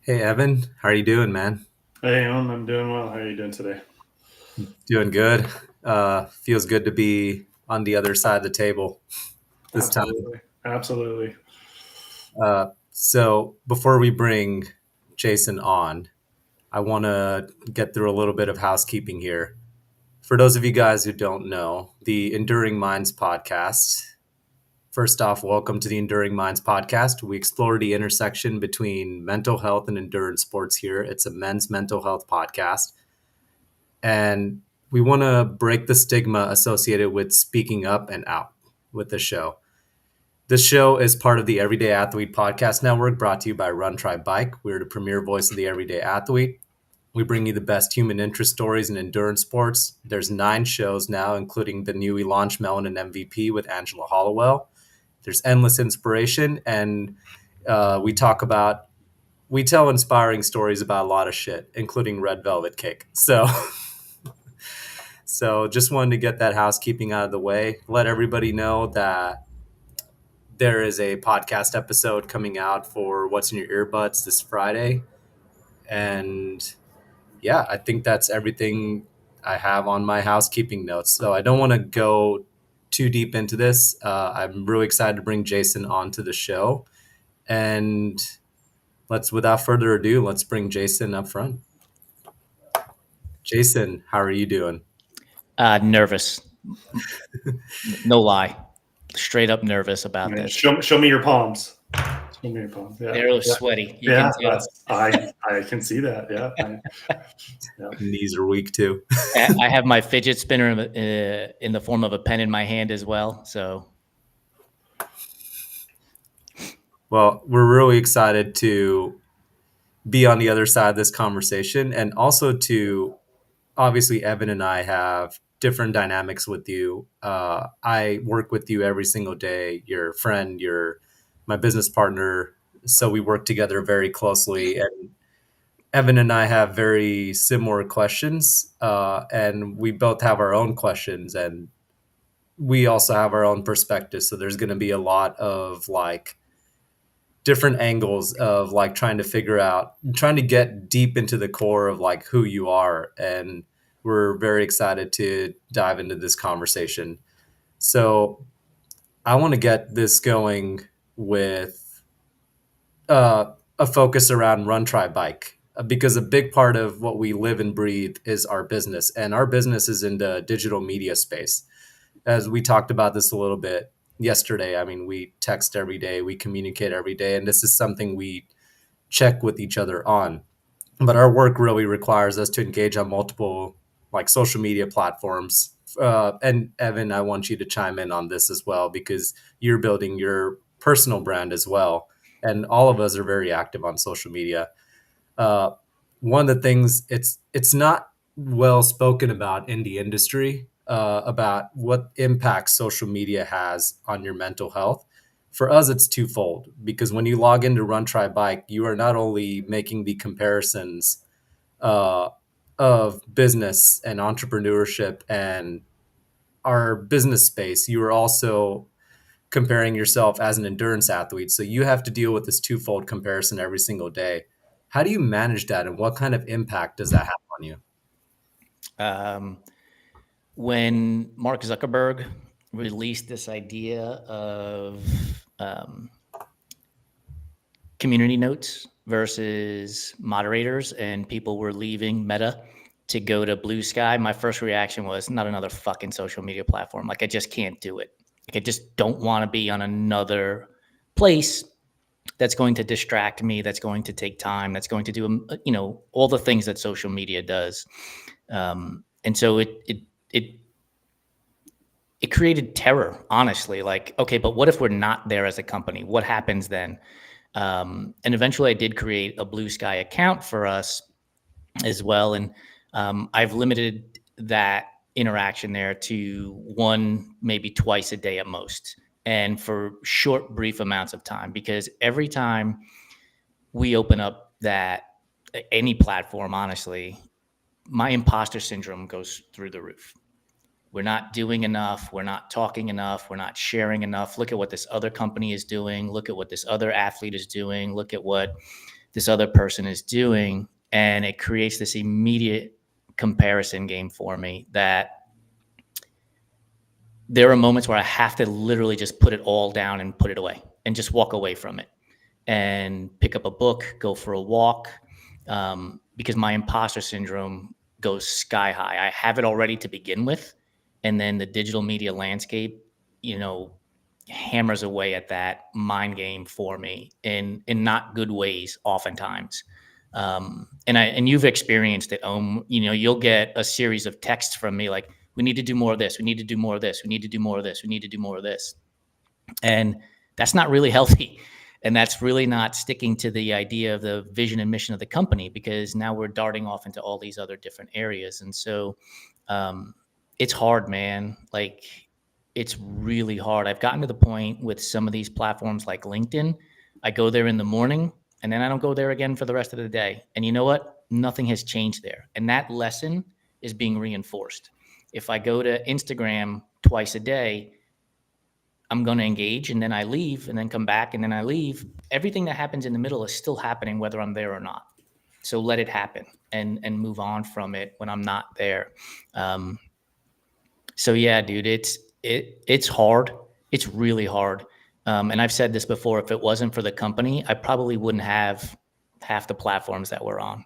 Hey Evan, how are you doing, man? Hey, I'm doing well. How are you doing today? Doing good. Feels good to be on the other side of the table this time. Absolutely. Absolutely. So before we bring Jason on, I want to get through a little bit of housekeeping here. For those of you guys who don't know, the Enduring Minds podcast. First off, welcome to the Enduring Minds podcast. We explore the intersection between mental health and endurance sports here. It's a men's mental health podcast. And we want to break the stigma associated with speaking up and out with the show. This show is part of the Everyday Athlete Podcast Network, brought to you by Run Try Bike. We're the premier voice of the everyday athlete. We bring you the best human interest stories in endurance sports. There's 9 shows now, including the newly launched Melon and MVP with Angela Hollowell. There's endless inspiration, and we talk about we tell inspiring stories about a lot of shit, including red velvet cake. So just wanted to get that housekeeping out of the way. Let everybody know that there is a podcast episode coming out for What's in Your Earbuds this Friday. And yeah, I think that's everything I have on my housekeeping notes. So I don't want to go too deep into this. I'm really excited to bring Jason onto the show. And without further ado, let's bring Jason up front. Jason, how are you doing? Nervous. No lie. Straight up nervous about Man, this. show me your palms. Show me your palms. Yeah. They're Yeah. sweaty. You Yeah, can tell. I can see that. Yeah. Yeah. Knees are weak too. I have my fidget spinner in the form of a pen in my hand as well. So Well, we're really excited to be on the other side of this conversation, and also to obviously Evan and I have different dynamics with you. I work with you every single day. You're a friend, you're my business partner. So we work together very closely. And Evan and I have very similar questions. And we both have our own questions. And we also have our own perspectives. So there's going to be a lot of like different angles of like trying to get deep into the core of like who you are. And we're very excited to dive into this conversation. So I want to get this going with a focus around Run Try Bike, because a big part of what we live and breathe is our business, and our business is in the digital media space. As we talked about this a little bit yesterday, I mean, we text every day, we communicate every day, and this is something we check with each other on. But our work really requires us to engage on multiple like social media platforms. And Evan, I want you to chime in on this as well, because you're building your personal brand as well. And all of us are very active on social media. Uh, One of the things it's not well spoken about in the industry, about what impact social media has on your mental health. For us, it's twofold, because when you log into Run Try Bike, you are not only making the comparisons uh, of business and entrepreneurship and our business space, you are also comparing yourself as an endurance athlete. So you have to deal with this twofold comparison every single day. How do you manage that, and what kind of impact does that have on you? um, when Mark Zuckerberg released this idea of community notes versus moderators, and people were leaving Meta to go to Blue Sky, my first reaction was not another fucking social media platform. Like, I just can't do it. Like, I just don't want to be on another place that's going to distract me, that's going to take time, that's going to do, all the things that social media does. And so it created terror, honestly. Like, okay, but what if we're not there as a company? What happens then? And eventually I did create a Blue Sky account for us as well. And I've limited that interaction there to one, maybe twice a day at most, and for short, brief amounts of time, because every time we open up that any platform, honestly, my imposter syndrome goes through the roof. We're not doing enough. We're not talking enough. We're not sharing enough. Look at what this other company is doing. Look at what this other athlete is doing. Look at what this other person is doing. And it creates this immediate comparison game for me that there are moments where I have to literally just put it all down and put it away and just walk away from it and pick up a book, go for a walk, because my imposter syndrome goes sky high. I have it already to begin with. And then the digital media landscape, hammers away at that mind game for me in not good ways oftentimes. And you've experienced it. You'll get a series of texts from me like, we need to do more of this. We need to do more of this. We need to do more of this. We need to do more of this. And that's not really healthy. And that's really not sticking to the idea of the vision and mission of the company, because now we're darting off into all these other different areas. And so it's hard, man. Like, it's really hard. I've gotten to the point with some of these platforms like LinkedIn. I go there in the morning and then I don't go there again for the rest of the day. And you know what? Nothing has changed there. And that lesson is being reinforced. If I go to Instagram twice a day, I'm going to engage and then I leave and then come back and then I leave. Everything that happens in the middle is still happening whether I'm there or not. So let it happen and move on from it when I'm not there. So yeah, dude, it's hard. It's really hard. And I've said this before, if it wasn't for the company, I probably wouldn't have half the platforms that we're on.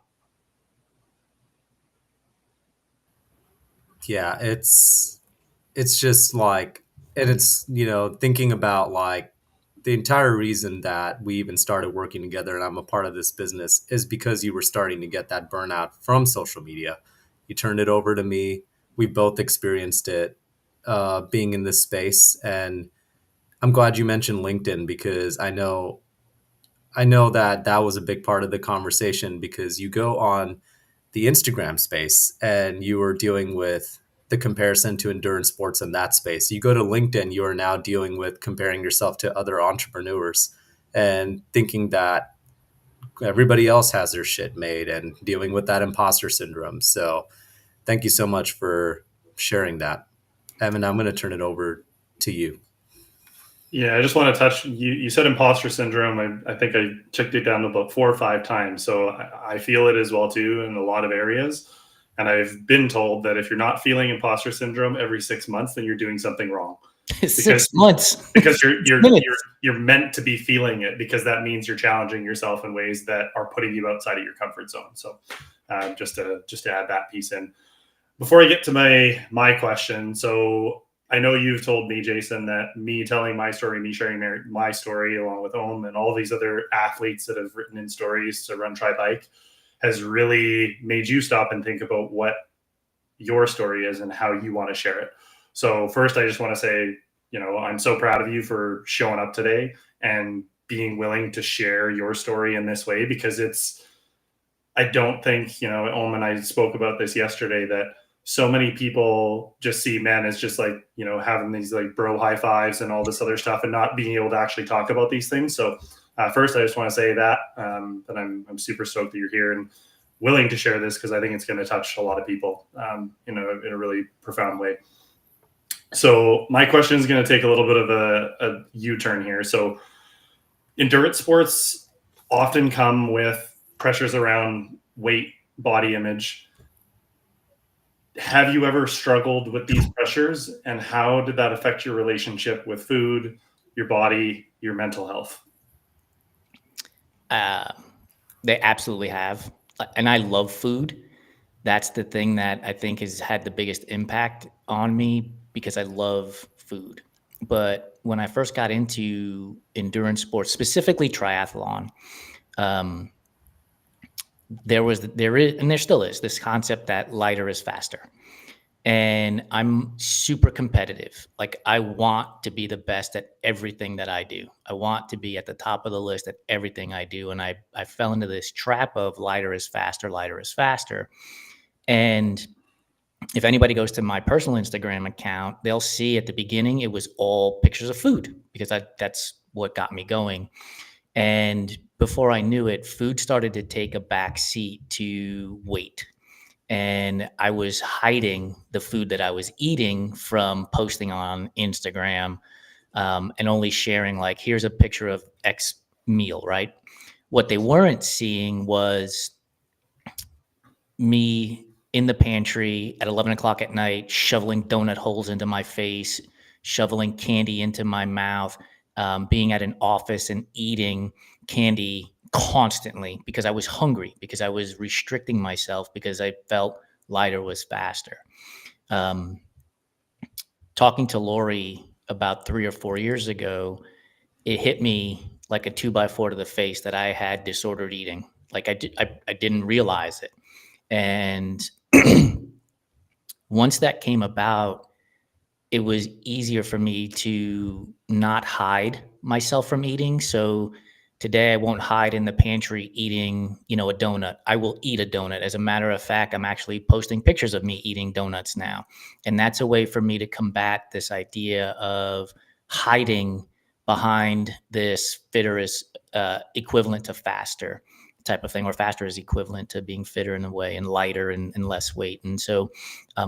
Yeah, it's just like, and it's, thinking about like the entire reason that we even started working together and I'm a part of this business is because you were starting to get that burnout from social media. You turned it over to me. We both experienced it, being in this space. And I'm glad you mentioned LinkedIn, because I know that that was a big part of the conversation, because you go on the Instagram space and you are dealing with the comparison to endurance sports in that space. You go to LinkedIn, you are now dealing with comparing yourself to other entrepreneurs and thinking that everybody else has their shit made and dealing with that imposter syndrome. So thank you so much for sharing that. Evan, I'm going to turn it over to you. Yeah, I just want to touch. You said imposter syndrome. I think I checked it down about 4 or 5 times. So I feel it as well too in a lot of areas. And I've been told that if you're not feeling imposter syndrome every 6 months, then you're doing something wrong. 6 months. Because you're Minutes. you're meant to be feeling it, because that means you're challenging yourself in ways that are putting you outside of your comfort zone. So just to add that piece in. Before I get to my question, so I know you've told me, Jason, that me telling my story, me sharing my story along with Ohm and all these other athletes that have written in stories to run, try, bike, has really made you stop and think about what your story is and how you want to share it. So first, I just want to say, I'm so proud of you for showing up today and being willing to share your story in this way, because I don't think, Ohm and I spoke about this yesterday, that so many people just see men as just like, having these like bro high fives and all this other stuff and not being able to actually talk about these things. So first, I just want to say that I'm super stoked that you're here and willing to share this, because I think it's going to touch a lot of people in a really profound way. So my question is going to take a little bit of a U-turn here. So endurance sports often come with pressures around weight, body image. Have you ever struggled with these pressures, and how did that affect your relationship with food, your body, your mental health? They absolutely have. And I love food. That's the thing that I think has had the biggest impact on me, because I love food. But when I first got into endurance sports, specifically triathlon, um, there is, and there still is, this concept that lighter is faster. And I'm super competitive. Like, I want to be the best at everything that I do. I want to be at the top of the list at everything I do. And I fell into this trap of lighter is faster, lighter is faster. And if anybody goes to my personal Instagram account, they'll see at the beginning it was all pictures of food, because that's what got me going. And before I knew it, food started to take a back seat to weight. And I was hiding the food that I was eating from posting on Instagram, and only sharing like, here's a picture of X meal, right? What they weren't seeing was me in the pantry at 11 o'clock at night, shoveling donut holes into my face, shoveling candy into my mouth, being at an office and eating candy constantly because I was hungry, because I was restricting myself, because I felt lighter was faster. Um, Talking to Lori about 3 or 4 years ago, it hit me like a 2x4 to the face that I had disordered eating. Like I didn't realize it. And once that came about, it was easier for me to not hide myself from eating. So today I won't hide in the pantry eating, a donut. I will eat a donut. As a matter of fact, I'm actually posting pictures of me eating donuts now. And that's a way for me to combat this idea of hiding behind this fitter is equivalent to faster type of thing, or faster is equivalent to being fitter in a way and lighter and less weight. And so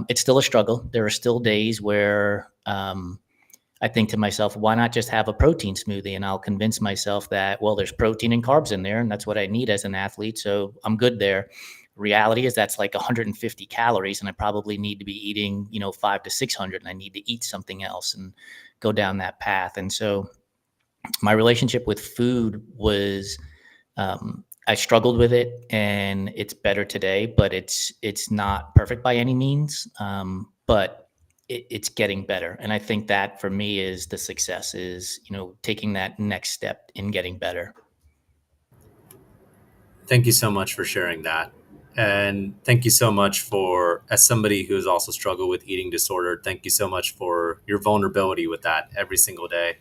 it's still a struggle. There are still days where I think to myself, why not just have a protein smoothie? And I'll convince myself that, well, there's protein and carbs in there, and that's what I need as an athlete. So I'm good there. Reality is that's like 150 calories, and I probably need to be eating, 5 to 600, and I need to eat something else and go down that path. And so my relationship with food was I struggled with it, and it's better today, but it's not perfect by any means. But it's getting better, and I think that for me is the success is taking that next step in getting better. Thank you so much for sharing that. And thank you so much for, as somebody who has also struggled with eating disorder, thank you so much for your vulnerability with that every single day.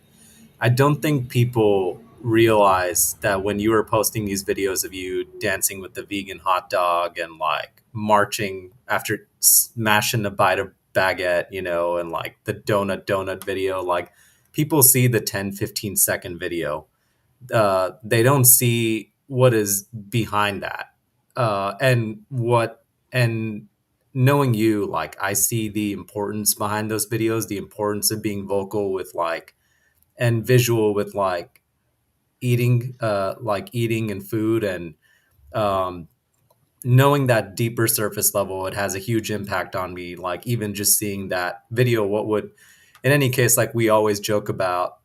I don't think people realize that when you were posting these videos of you dancing with the vegan hot dog and like marching after smashing a bite of baguette, and like the donut video, like people see the 10-15 second video. They don't see what is behind that. And knowing you, like I see the importance behind those videos, the importance of being vocal with like and visual with like eating and food, and um, knowing that deeper surface level, it has a huge impact on me. Like even just seeing that video, what would, in any case, like we always joke about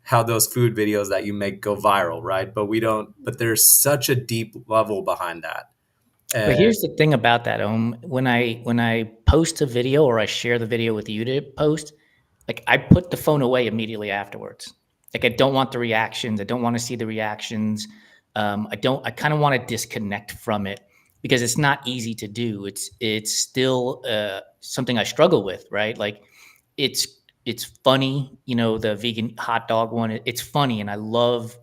how those food videos that you make go viral, right? But we don't. But there's such a deep level behind that, But and here's the thing about that, when I post a video or I share the video with you to post, like I put the phone away immediately afterwards. Like I don't want the reactions. I don't want to see the reactions. I kind of want to disconnect from it because it's not easy to do. It's still something I struggle with, right? Like it's it's funny, the vegan hot dog one. It's funny, and I love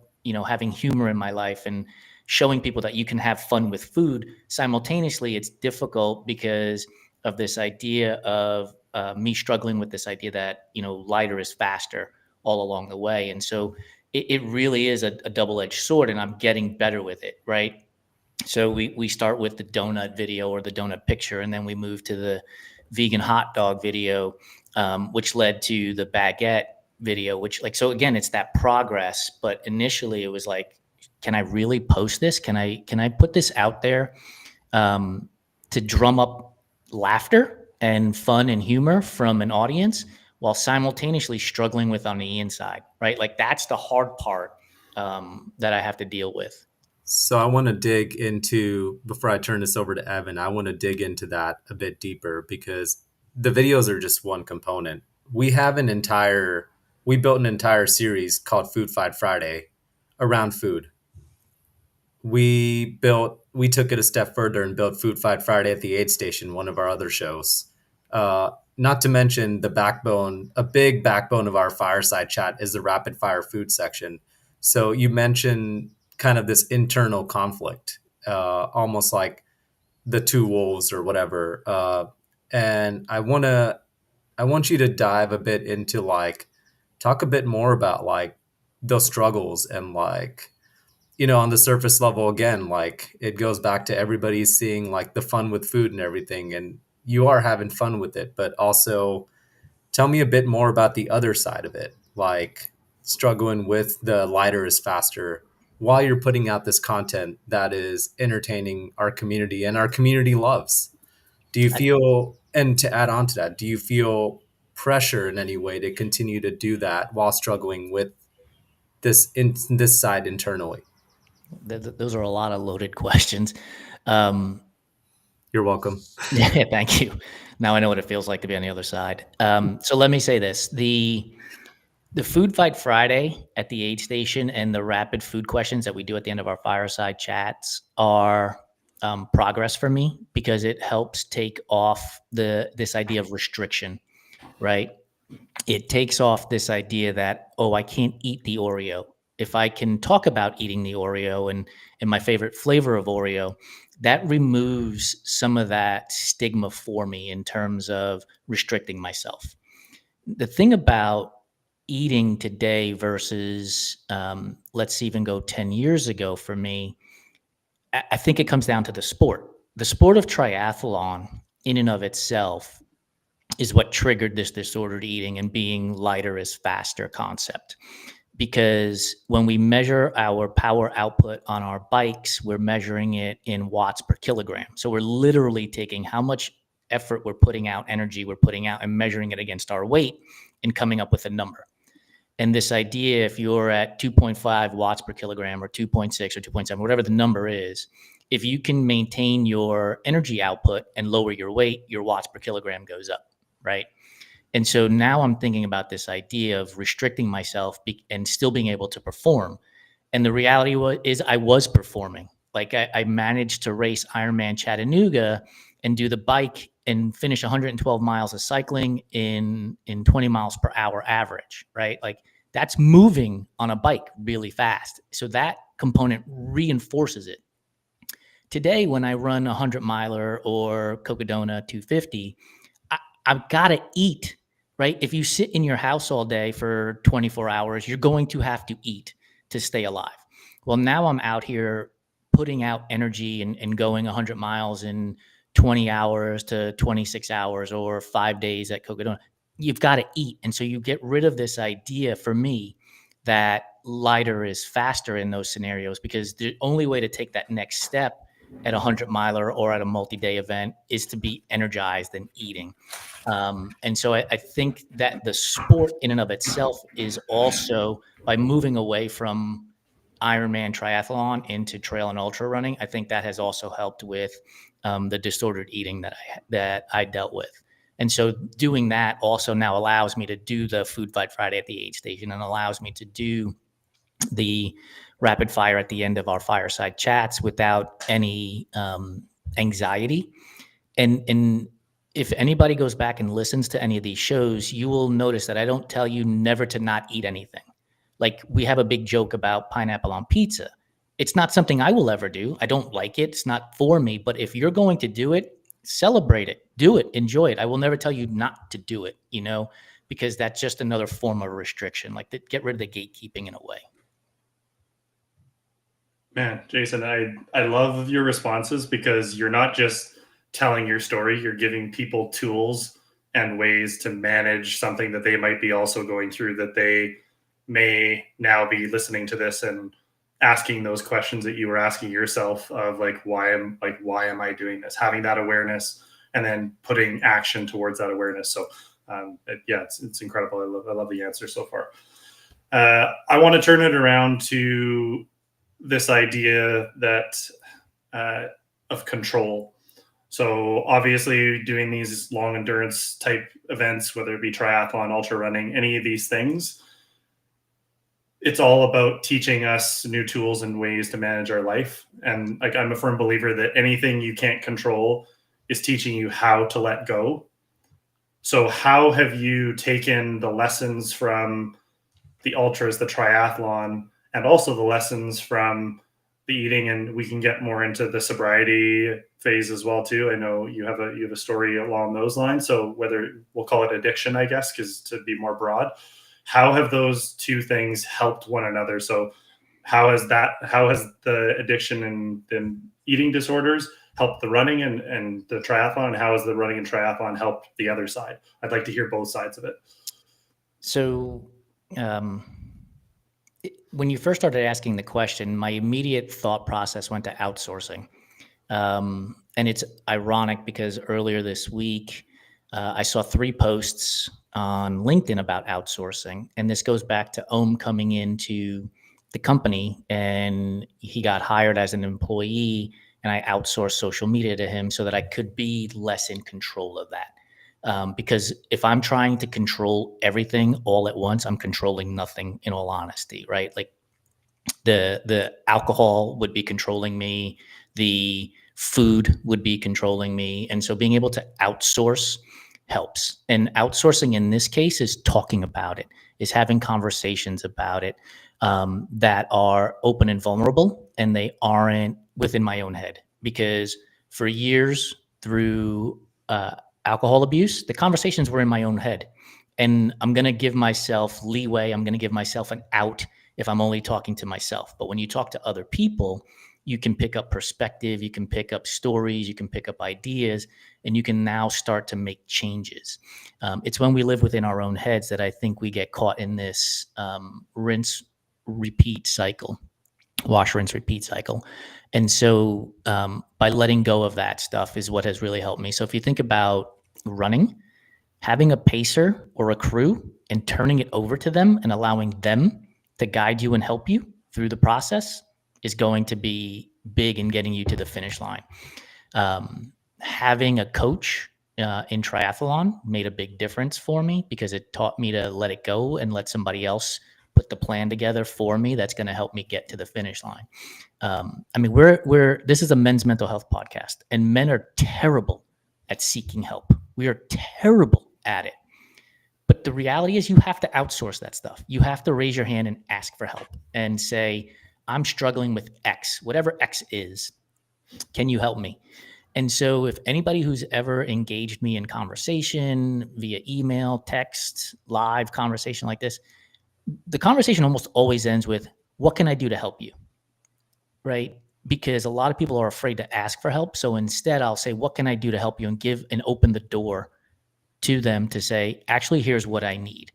having humor in my life and showing people that you can have fun with food. Simultaneously, it's difficult because of this idea of me struggling with this idea that lighter is faster all along the way, and so it really is a double-edged sword, and I'm getting better with it, right? So we start with the donut video or the donut picture, and then we move to the vegan hot dog video, which led to the baguette video. Which so again, it's that progress. But initially, it was like, can I really post this? Can I put this out there to drum up laughter and fun and humor from an audience while simultaneously struggling with on the inside, right? Like that's the hard part that I have to deal with. so I want to dig into, before I turn this over to Evan, I want to dig into that a bit deeper because the videos are just one component. We have we built an entire series called Food Fight Friday around food. We took it a step further and built Food Fight Friday at the aid station, one of our other shows. Not to mention a big backbone of our fireside chat is the rapid fire food section. So you mentioned kind of this internal conflict, almost like the two wolves or whatever. And I want you to dive a bit into like, talk a bit more about like those struggles and like, on the surface level, again, like it goes back to everybody seeing like the fun with food and everything, and you are having fun with it, but also tell me a bit more about the other side of it, like struggling with the lighter is faster while you're putting out this content that is entertaining our community and our community loves? Do you feel, and to add on to that, do you feel pressure in any way to continue to do that while struggling with this side internally? Those are a lot of loaded questions. Um, You're welcome. yeah, thank you. Now I know what it feels like to be on the other side. So let me say this: the Food Fight Friday at the aid station and the rapid food questions that we do at the end of our fireside chats are progress for me, because it helps take off this idea of restriction, right? It takes off this idea that, oh, I can't eat the Oreo. If I can talk about eating the Oreo and my favorite flavor of Oreo, that removes some of that stigma for me in terms of restricting myself. The thing about eating today versus, let's even go 10 years ago for me, I think it comes down to the sport. The sport of triathlon in and of itself is what triggered this disordered eating and being lighter is faster concept. Because when we measure our power output on our bikes, we're measuring it in watts per kilogram. So we're literally taking how much effort we're putting out, energy we're putting out, and measuring it against our weight and coming up with a number. And this idea, if you're at 2.5 watts per kilogram or 2.6 or 2.7, whatever the number is, if you can maintain your energy output and lower your weight, your watts per kilogram goes up, right? And so now I'm thinking about this idea of restricting myself and still being able to perform. And the reality is I was performing. Like I managed to race Ironman Chattanooga and do the bike and finish 112 miles of cycling in 20 miles per hour average, right? Like that's moving on a bike really fast. So that component reinforces it. Today, when I run a 100-miler or Cocodona 250, I've got to eat, right? If you sit in your house all day for 24 hours, you're going to have to eat to stay alive. Well, now I'm out here putting out energy and going 100 miles in 20 hours to 26 hours or 5 days at Cocodona. You've got to eat. And so you get rid of this idea for me that lighter is faster in those scenarios, because the only way to take that next step at a 100-miler or at a multi-day event is to be energized and eating. And so I think that the sport in and of itself is also, by moving away from Ironman triathlon into trail and ultra running, I think that has also helped with the disordered eating that I dealt with. And so doing that also now allows me to do the Food Fight Friday at the aid station and allows me to do the rapid fire at the end of our fireside chats without any anxiety. And if anybody goes back and listens to any of these shows, you will notice that I don't tell you never to not eat anything. Like we have a big joke about pineapple on pizza. It's not something I will ever do. I don't like it. It's not for me. But if you're going to do it, celebrate it, do it, enjoy it. I will never tell you not to do it, because that's just another form of restriction. Like get rid of the gatekeeping in a way. Man, Jason, I love your responses, because you're not just telling your story, you're giving people tools and ways to manage something that they might be also going through, that they may now be listening to this and asking those questions that you were asking yourself of why am I doing this? Having that awareness and then putting action towards that awareness. So it's incredible. I love the answer so far. I want to turn it around to this idea that of control. So obviously doing these long endurance type events, whether it be triathlon, ultra running, any of these things, it's all about teaching us new tools and ways to manage our life. And I'm a firm believer that anything you can't control is teaching you how to let go. So how have you taken the lessons from the ultras, the triathlon, and also the lessons from the eating, and we can get more into the sobriety phase as well too. I know you have a story along those lines. So whether we'll call it addiction, I guess, because to be more broad, how have those two things helped one another? So how has the addiction and eating disorders helped the running and the triathlon, and how has the running and triathlon helped the other side? I'd like to hear both sides of it. So, When you first started asking the question, my immediate thought process went to outsourcing. And it's ironic because earlier this week, I saw 3 posts on LinkedIn about outsourcing. And this goes back to Ohm coming into the company, and he got hired as an employee, and I outsourced social media to him so that I could be less in control of that. Because if I'm trying to control everything all at once, I'm controlling nothing, in all honesty, right? Like the alcohol would be controlling me, the food would be controlling me, and so being able to outsource helps. And outsourcing in this case is talking about it, is having conversations about it, that are open and vulnerable, and they aren't within my own head. Because for years, through alcohol abuse, the conversations were in my own head, and I'm going to give myself leeway, I'm going to give myself an out if I'm only talking to myself. But when you talk to other people, you can pick up perspective, you can pick up stories, you can pick up ideas, and you can now start to make changes. It's when we live within our own heads that I think we get caught in this rinse, repeat cycle, wash, rinse, repeat cycle. And so by letting go of that stuff is what has really helped me. So if you think about running, having a pacer or a crew and turning it over to them and allowing them to guide you and help you through the process is going to be big in getting you to the finish line. Having a coach in triathlon made a big difference for me because it taught me to let it go and let somebody else put the plan together for me that's going to help me get to the finish line. I mean, this is a men's mental health podcast, and men are terrible at seeking help. We are terrible at it. But the reality is you have to outsource that stuff. You have to raise your hand and ask for help and say, I'm struggling with X, whatever X is. Can you help me? And so if anybody who's ever engaged me in conversation via email, text, live conversation like this, the conversation almost always ends with, what can I do to help you? Right? Because a lot of people are afraid to ask for help. So instead, I'll say, what can I do to help you, and give and open the door to them to say, actually, here's what I need.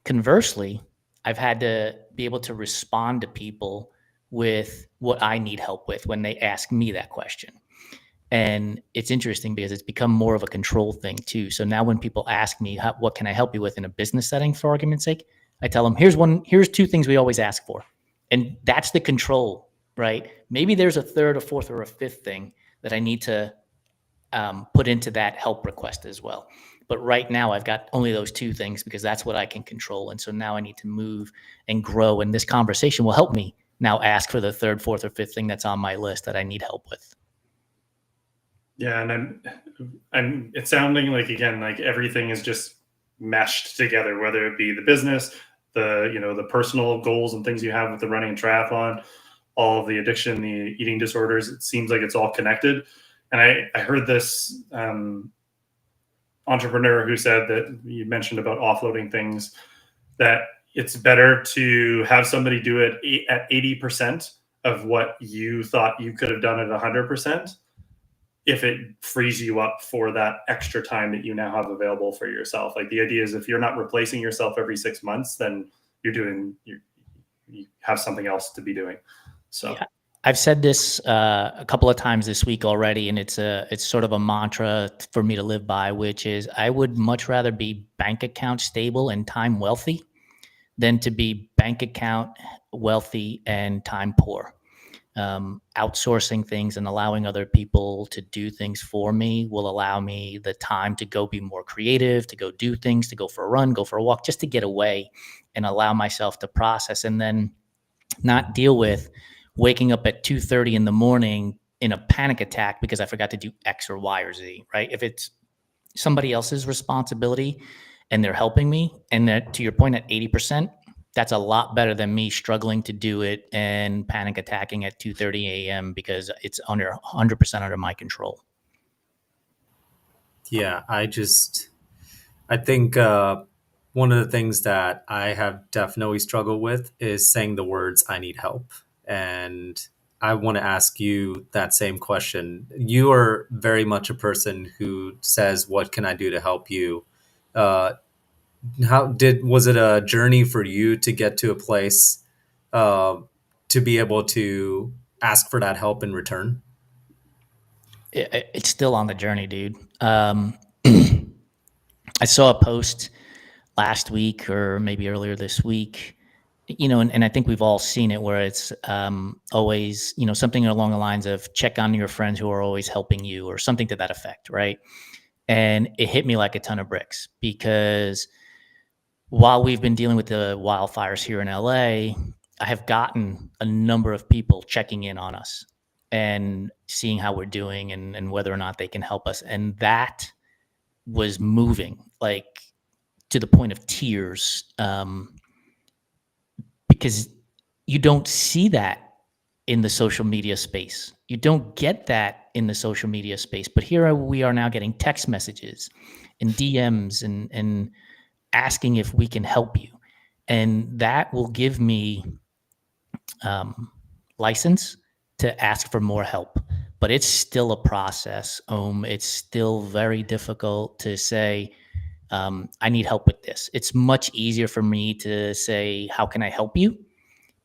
Conversely, I've had to be able to respond to people with what I need help with when they ask me that question. And it's interesting because it's become more of a control thing too. So now when people ask me, what can I help you with in a business setting, for argument's sake, I tell them, here's 2 things we always ask for. And that's the control, right? Maybe there's a third, a fourth, or a fifth thing that I need to put into that help request as well. But right now I've got only those 2 things because that's what I can control. And so now I need to move and grow. And this conversation will help me now ask for the third, fourth, or fifth thing that's on my list that I need help with. Yeah, and I'm it's sounding like, again, like everything is just meshed together, whether it be the business, the personal goals and things you have with the running and triathlon, all of the addiction, the eating disorders. It seems like it's all connected. And I heard this entrepreneur who said that, you mentioned about offloading things, that it's better to have somebody do it at 80% of what you thought you could have done at 100%, if it frees you up for that extra time that you now have available for yourself. Like, the idea is, if you're not replacing yourself every 6 months, then you have something else to be doing. So yeah. I've said this a couple of times this week already, and it's sort of a mantra for me to live by, which is I would much rather be bank account stable and time wealthy than to be bank account wealthy and time poor. Outsourcing things and allowing other people to do things for me will allow me the time to go be more creative, to go do things, to go for a run, go for a walk, just to get away and allow myself to process, and then not deal with waking up at 2:30 in the morning in a panic attack because I forgot to do X or Y or Z, right? If it's somebody else's responsibility and they're helping me, and that, to your point, at 80%, that's a lot better than me struggling to do it and panic attacking at 2:30 a.m. because it's under 100% under my control. Yeah, I think one of the things that I have definitely struggled with is saying the words "I need help," and I want to ask you that same question. You are very much a person who says, "What can I do to help you?" Uh, was it a journey for you to get to a place uh, to be able to ask for that help in return? It's still on the journey, dude. I saw a post last week or maybe earlier this week, and I think we've all seen it where it's always, something along the lines of check on your friends who are always helping you or something to that effect, right? And it hit me like a ton of bricks because while we've been dealing with the wildfires here in LA, I have gotten a number of people checking in on us and seeing how we're doing and whether or not they can help us. And that was moving, like to the point of tears, because you don't see that in the social media space. You don't get that in the social media space. But here we are now getting text messages and DMs and asking if we can help you. And that will give me license to ask for more help. But it's still a process. It's still very difficult to say, I need help with this. It's much easier for me to say, how can I help you?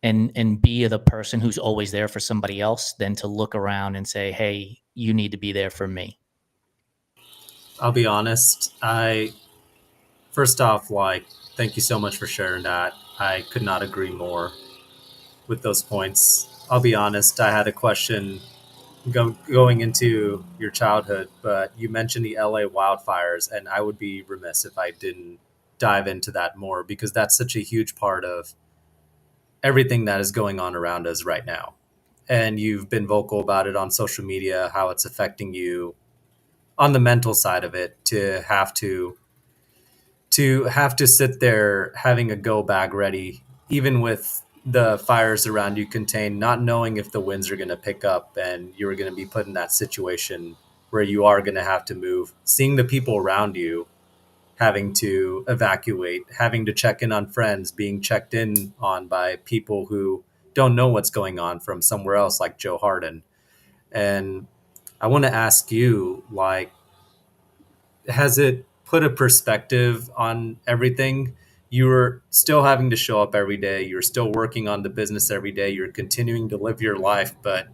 And be the person who's always there for somebody else than to look around and say, hey, you need to be there for me. I'll be honest. First off, like, thank you so much for sharing that. I could not agree more with those points. I'll be honest. I had a question going into your childhood, but you mentioned the LA wildfires, and I would be remiss if I didn't dive into that more because that's such a huge part of everything that is going on around us right now. And you've been vocal about it on social media, how it's affecting you on the mental side of it to have to sit there having a go bag ready, even with the fires around you contained, not knowing if the winds are going to pick up and you're going to be put in that situation where you are going to have to move, seeing the people around you having to evacuate, having to check in on friends, being checked in on by people who don't know what's going on from somewhere else, like Joe Harden. And I want to ask you, like, has it put a perspective on everything? You're still having to show up every day. You're still working on the business every day. You're continuing to live your life. But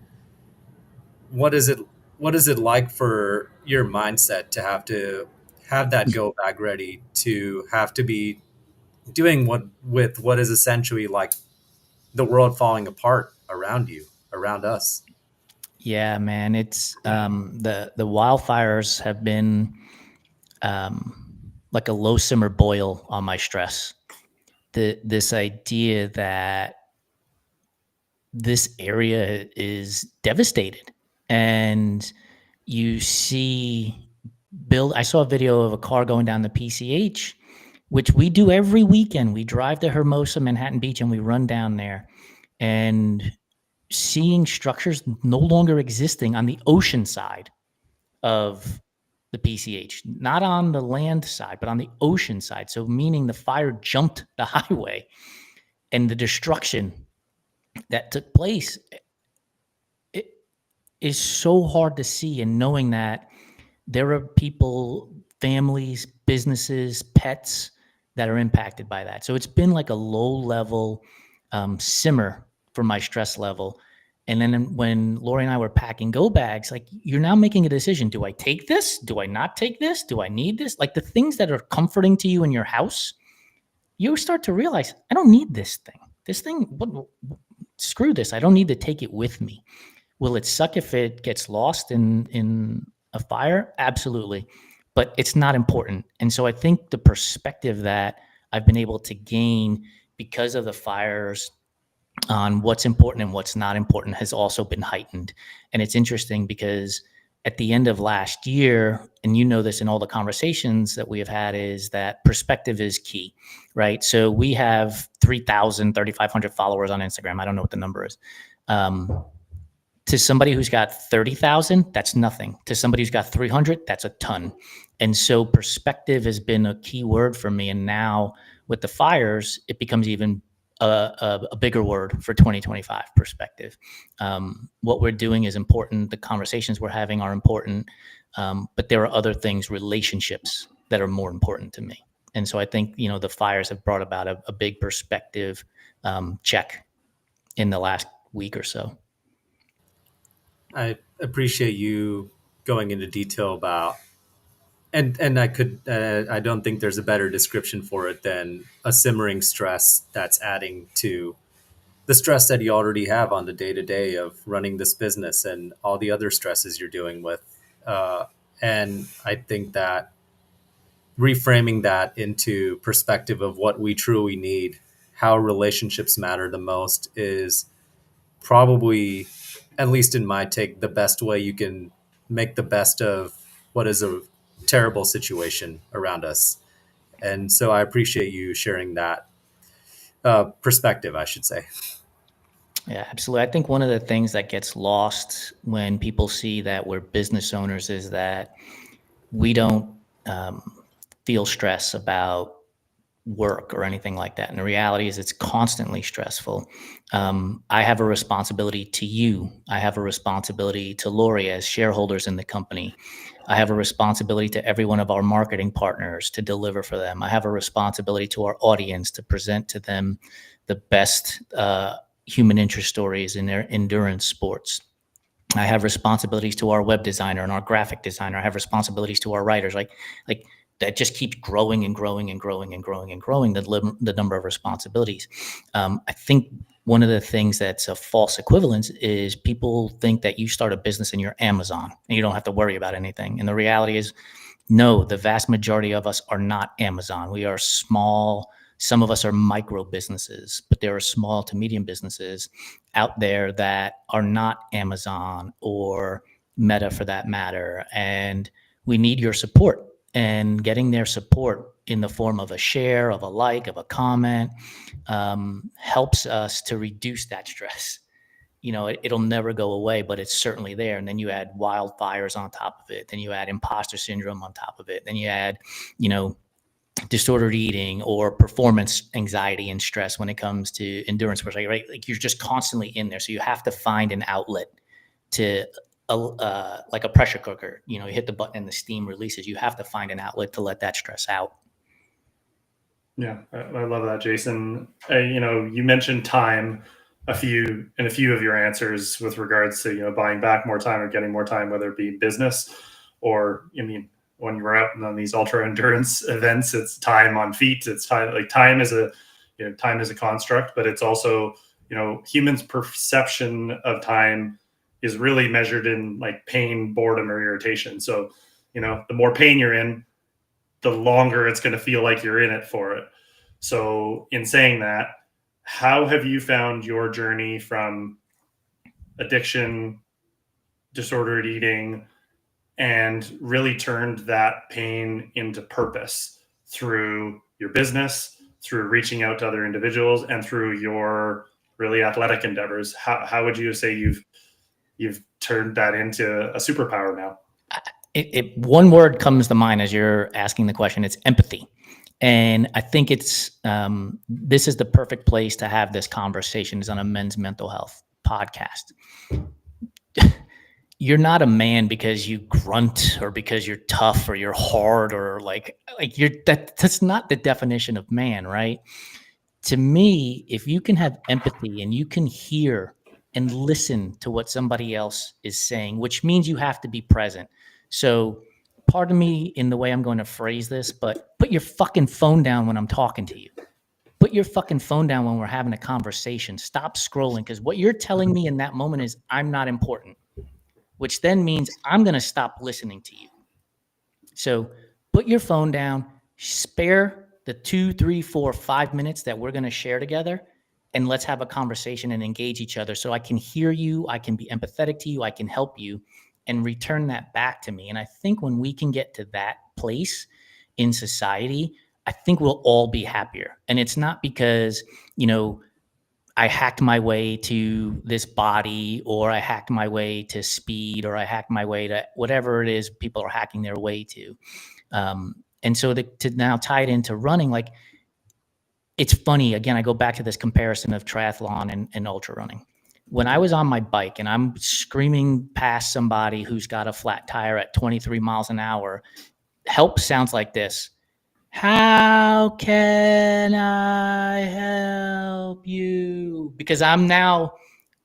what is it? What is it like for your mindset to have that go bag ready, to have to be doing what is essentially like the world falling apart around you, around us? Yeah, man. It's the wildfires have been like a low simmer boil on my stress. This idea that this area is devastated, and you see build. I saw a video of a car going down the PCH, which we do every weekend. We drive to Hermosa, Manhattan Beach, and we run down there, and seeing structures no longer existing on the ocean side of the PCH, not on the land side, but on the ocean side. So, meaning the fire jumped the highway and the destruction that took place, it is so hard to see. And knowing that there are people, families, businesses, pets that are impacted by that. So, it's been like a low level simmer for my stress level. And then when Lori and I were packing go bags, like you're now making a decision. Do I take this? Do I not take this? Do I need this? Like the things that are comforting to you in your house, you start to realize, I don't need this thing. This thing, screw this. I don't need to take it with me. Will it suck if it gets lost in a fire? Absolutely. But it's not important. And so I think the perspective that I've been able to gain because of the fires on what's important and what's not important has also been heightened. And it's interesting because at the end of last year, and you know this in all the conversations that we have had, is that perspective is key, right? So we have 3,000, 3,500 followers on Instagram. I don't know what the number is. To somebody who's got 30,000, that's nothing. To somebody who's got 300, that's a ton. And so perspective has been a key word for me. And now with the fires, it becomes even a bigger word for 2025 perspective. What we're doing is important. The conversations we're having are important. But there are other things, relationships, that are more important to me. And so I think, the fires have brought about a big perspective check. in the last week or so. I appreciate you going into detail about, and I don't think there's a better description for it than a simmering stress that's adding to the stress that you already have on the day to day of running this business and all the other stresses you're dealing with. And I think that reframing that into perspective of what we truly need, how relationships matter the most, is probably, at least in my take, the best way you can make the best of what is a terrible situation around us. And so I appreciate you sharing that perspective, I should say. Yeah, absolutely. I think one of the things that gets lost when people see that we're business owners is that we don't um, feel stress about work or anything like that. And the reality is, it's constantly stressful. I have a responsibility to you. I have a responsibility to Lori as shareholders in the company. I have a responsibility to every one of our marketing partners to deliver for them. I have a responsibility to our audience to present to them the best human interest stories in their endurance sports. I have responsibilities to our web designer and our graphic designer. I have responsibilities to our writers. Like that just keeps growing and growing and growing and growing and growing the number of responsibilities. I think one of the things that's a false equivalence is people think that you start a business and you're Amazon and you don't have to worry about anything. And the reality is, no, the vast majority of us are not Amazon. We are small. Some of us are micro businesses, but there are small to medium businesses out there that are not Amazon or Meta for that matter. And we need your support. And getting their support in the form of a share, of a like, of a comment, helps us to reduce that stress. It'll never go away, but it's certainly there. And then you add wildfires on top of it. Then you add imposter syndrome on top of it. Then you add, disordered eating or performance anxiety and stress when it comes to endurance sports, right? Like you're just constantly in there. So you have to find an outlet to, like a pressure cooker, you hit the button and the steam releases. You have to find an outlet to let that stress out. Yeah, I love that, Jason. You mentioned time a few of your answers with regards to buying back more time or getting more time, whether it be business or when you're out on these ultra endurance events, it's time on feet. It's time, like time is a time is a construct, but it's also humans' perception of time is really measured in like pain, boredom, or irritation. So the more pain you're in, the longer it's going to feel like you're in it for it. So in saying that, how have you found your journey from addiction, disordered eating, and really turned that pain into purpose through your business, through reaching out to other individuals, and through your really athletic endeavors? How would you say you've turned that into a superpower now? One word comes to mind as you're asking the question. It's empathy. And I think it's this is the perfect place to have this conversation, is on a men's mental health podcast. You're not a man because you grunt or because you're tough or you're hard or like that's not the definition of man, right? To me, if you can have empathy and you can hear and listen to what somebody else is saying, which means you have to be present. So pardon me in the way I'm going to phrase this, but put your fucking phone down when I'm talking to you. Put your fucking phone down when we're having a conversation. Stop scrolling, because what you're telling me in that moment is I'm not important, which then means I'm going to stop listening to you. So put your phone down, spare the 2, 3, 4, 5 minutes that we're going to share together, and let's have a conversation and engage each other so I can hear you, I can be empathetic to you, I can help you, and return that back to me. And I think when we can get to that place in society, I think we'll all be happier. And it's not because, I hacked my way to this body, or I hacked my way to speed, or I hacked my way to whatever it is people are hacking their way to. And so to now tie it into running, like, it's funny. Again, I go back to this comparison of triathlon and ultra running. When I was on my bike and I'm screaming past somebody who's got a flat tire at 23 miles an hour, help sounds like this. how can I help you? Because I'm now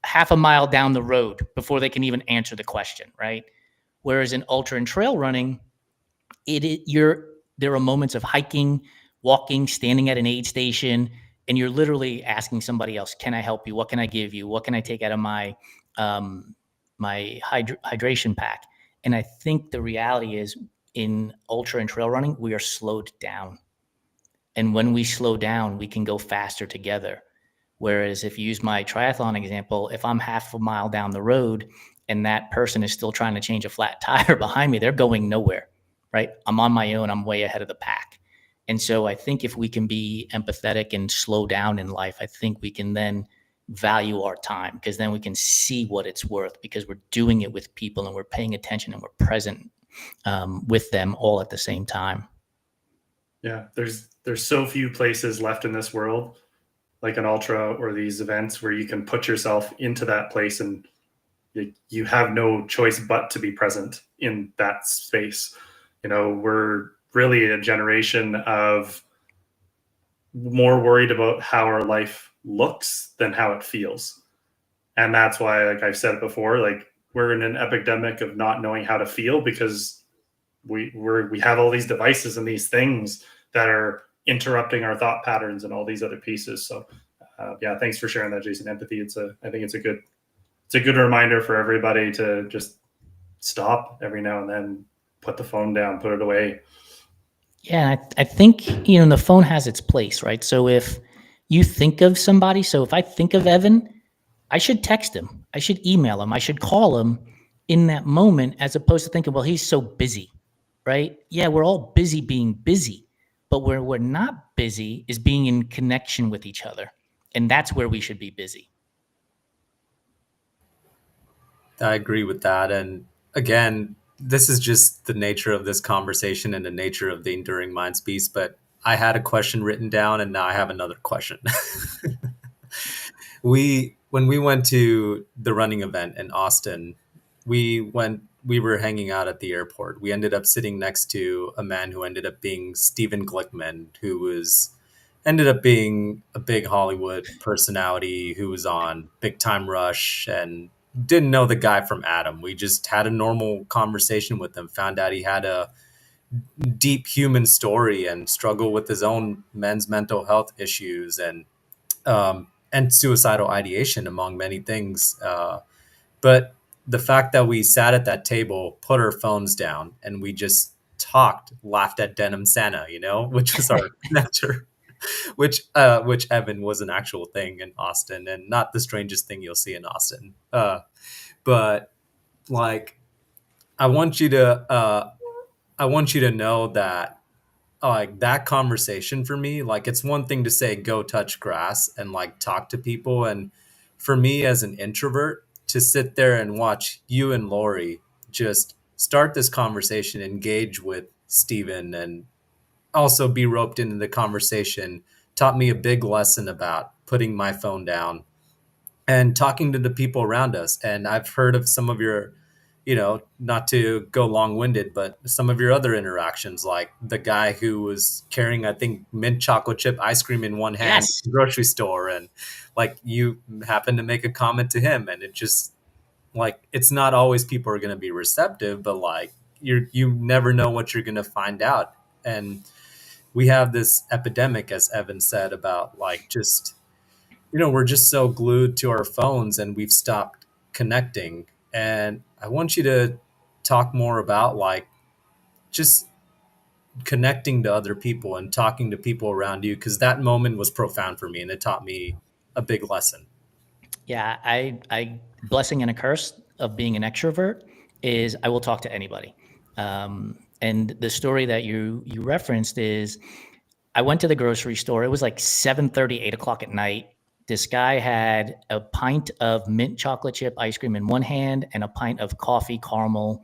half a mile down the road before they can even answer the question, right? Whereas in ultra and trail running, there are moments of hiking, walking, standing at an aid station, and you're literally asking somebody else, "Can I help you? What can I give you? What can I take out of my hydration pack?" And I think the reality is, in ultra and trail running, we are slowed down, and when we slow down, we can go faster together. Whereas if you use my triathlon example, if I'm half a mile down the road and that person is still trying to change a flat tire behind me, they're going nowhere, right? I'm on my own. I'm way ahead of the pack. And so I think if we can be empathetic and slow down in life, I think we can then value our time, because then we can see what it's worth, because we're doing it with people and we're paying attention and we're present with them all at the same time. Yeah, there's so few places left in this world like an ultra or these events where you can put yourself into that place and you have no choice but to be present in that space. We're really a generation of more worried about how our life looks than how it feels. And that's why, like I've said before, like we're in an epidemic of not knowing how to feel, because we have all these devices and these things that are interrupting our thought patterns and all these other pieces. So yeah, thanks for sharing that, Jason. Empathy. I think it's a good reminder for everybody to just stop every now and then, put the phone down, put it away. Yeah, I think, the phone has its place, right? So if you think of somebody, so if I think of Evan, I should text him, I should email him, I should call him in that moment, as opposed to thinking, well, he's so busy, right? Yeah, we're all busy being busy, but where we're not busy is being in connection with each other. And that's where we should be busy. I agree with that. And again, this is just the nature of this conversation and the nature of the Enduring Minds piece. But I had a question written down, and now I have another question. When we went to the running event in Austin, we were hanging out at the airport. We ended up sitting next to a man who ended up being Stephen Glickman, who was ended up being a big Hollywood personality who was on Big Time Rush, and didn't know the guy from Adam. We just had a normal conversation with him, found out he had a deep human story and struggle with his own men's mental health issues and suicidal ideation, among many things. But the fact that we sat at that table, put our phones down, and we just talked, laughed at Denim Santa, which was our connector, which Evan was an actual thing in Austin, and not the strangest thing you'll see in Austin. But like, I want you to know that like that conversation for me, like it's one thing to say go touch grass and like talk to people, and for me as an introvert to sit there and watch you and Lori just start this conversation, engage with Steven, and also be roped into the conversation, taught me a big lesson about putting my phone down and talking to the people around us. And I've heard of some of your, not to go long winded, but some of your other interactions, like the guy who was carrying, I think, mint chocolate chip ice cream in one hand Yes. at the grocery store. And like you happened to make a comment to him, and it just like, it's not always people are going to be receptive, but like you never know what you're going to find out. And we have this epidemic, as Evan said, about like just we're just so glued to our phones and we've stopped connecting. And I want you to talk more about like just connecting to other people and talking to people around you, because that moment was profound for me and it taught me a big lesson. Yeah, I blessing and a curse of being an extrovert is I will talk to anybody. And the story that you referenced is I went to the grocery store. It was like 7:30, 8 o'clock at night. This guy had a pint of mint chocolate chip ice cream in one hand and a pint of coffee caramel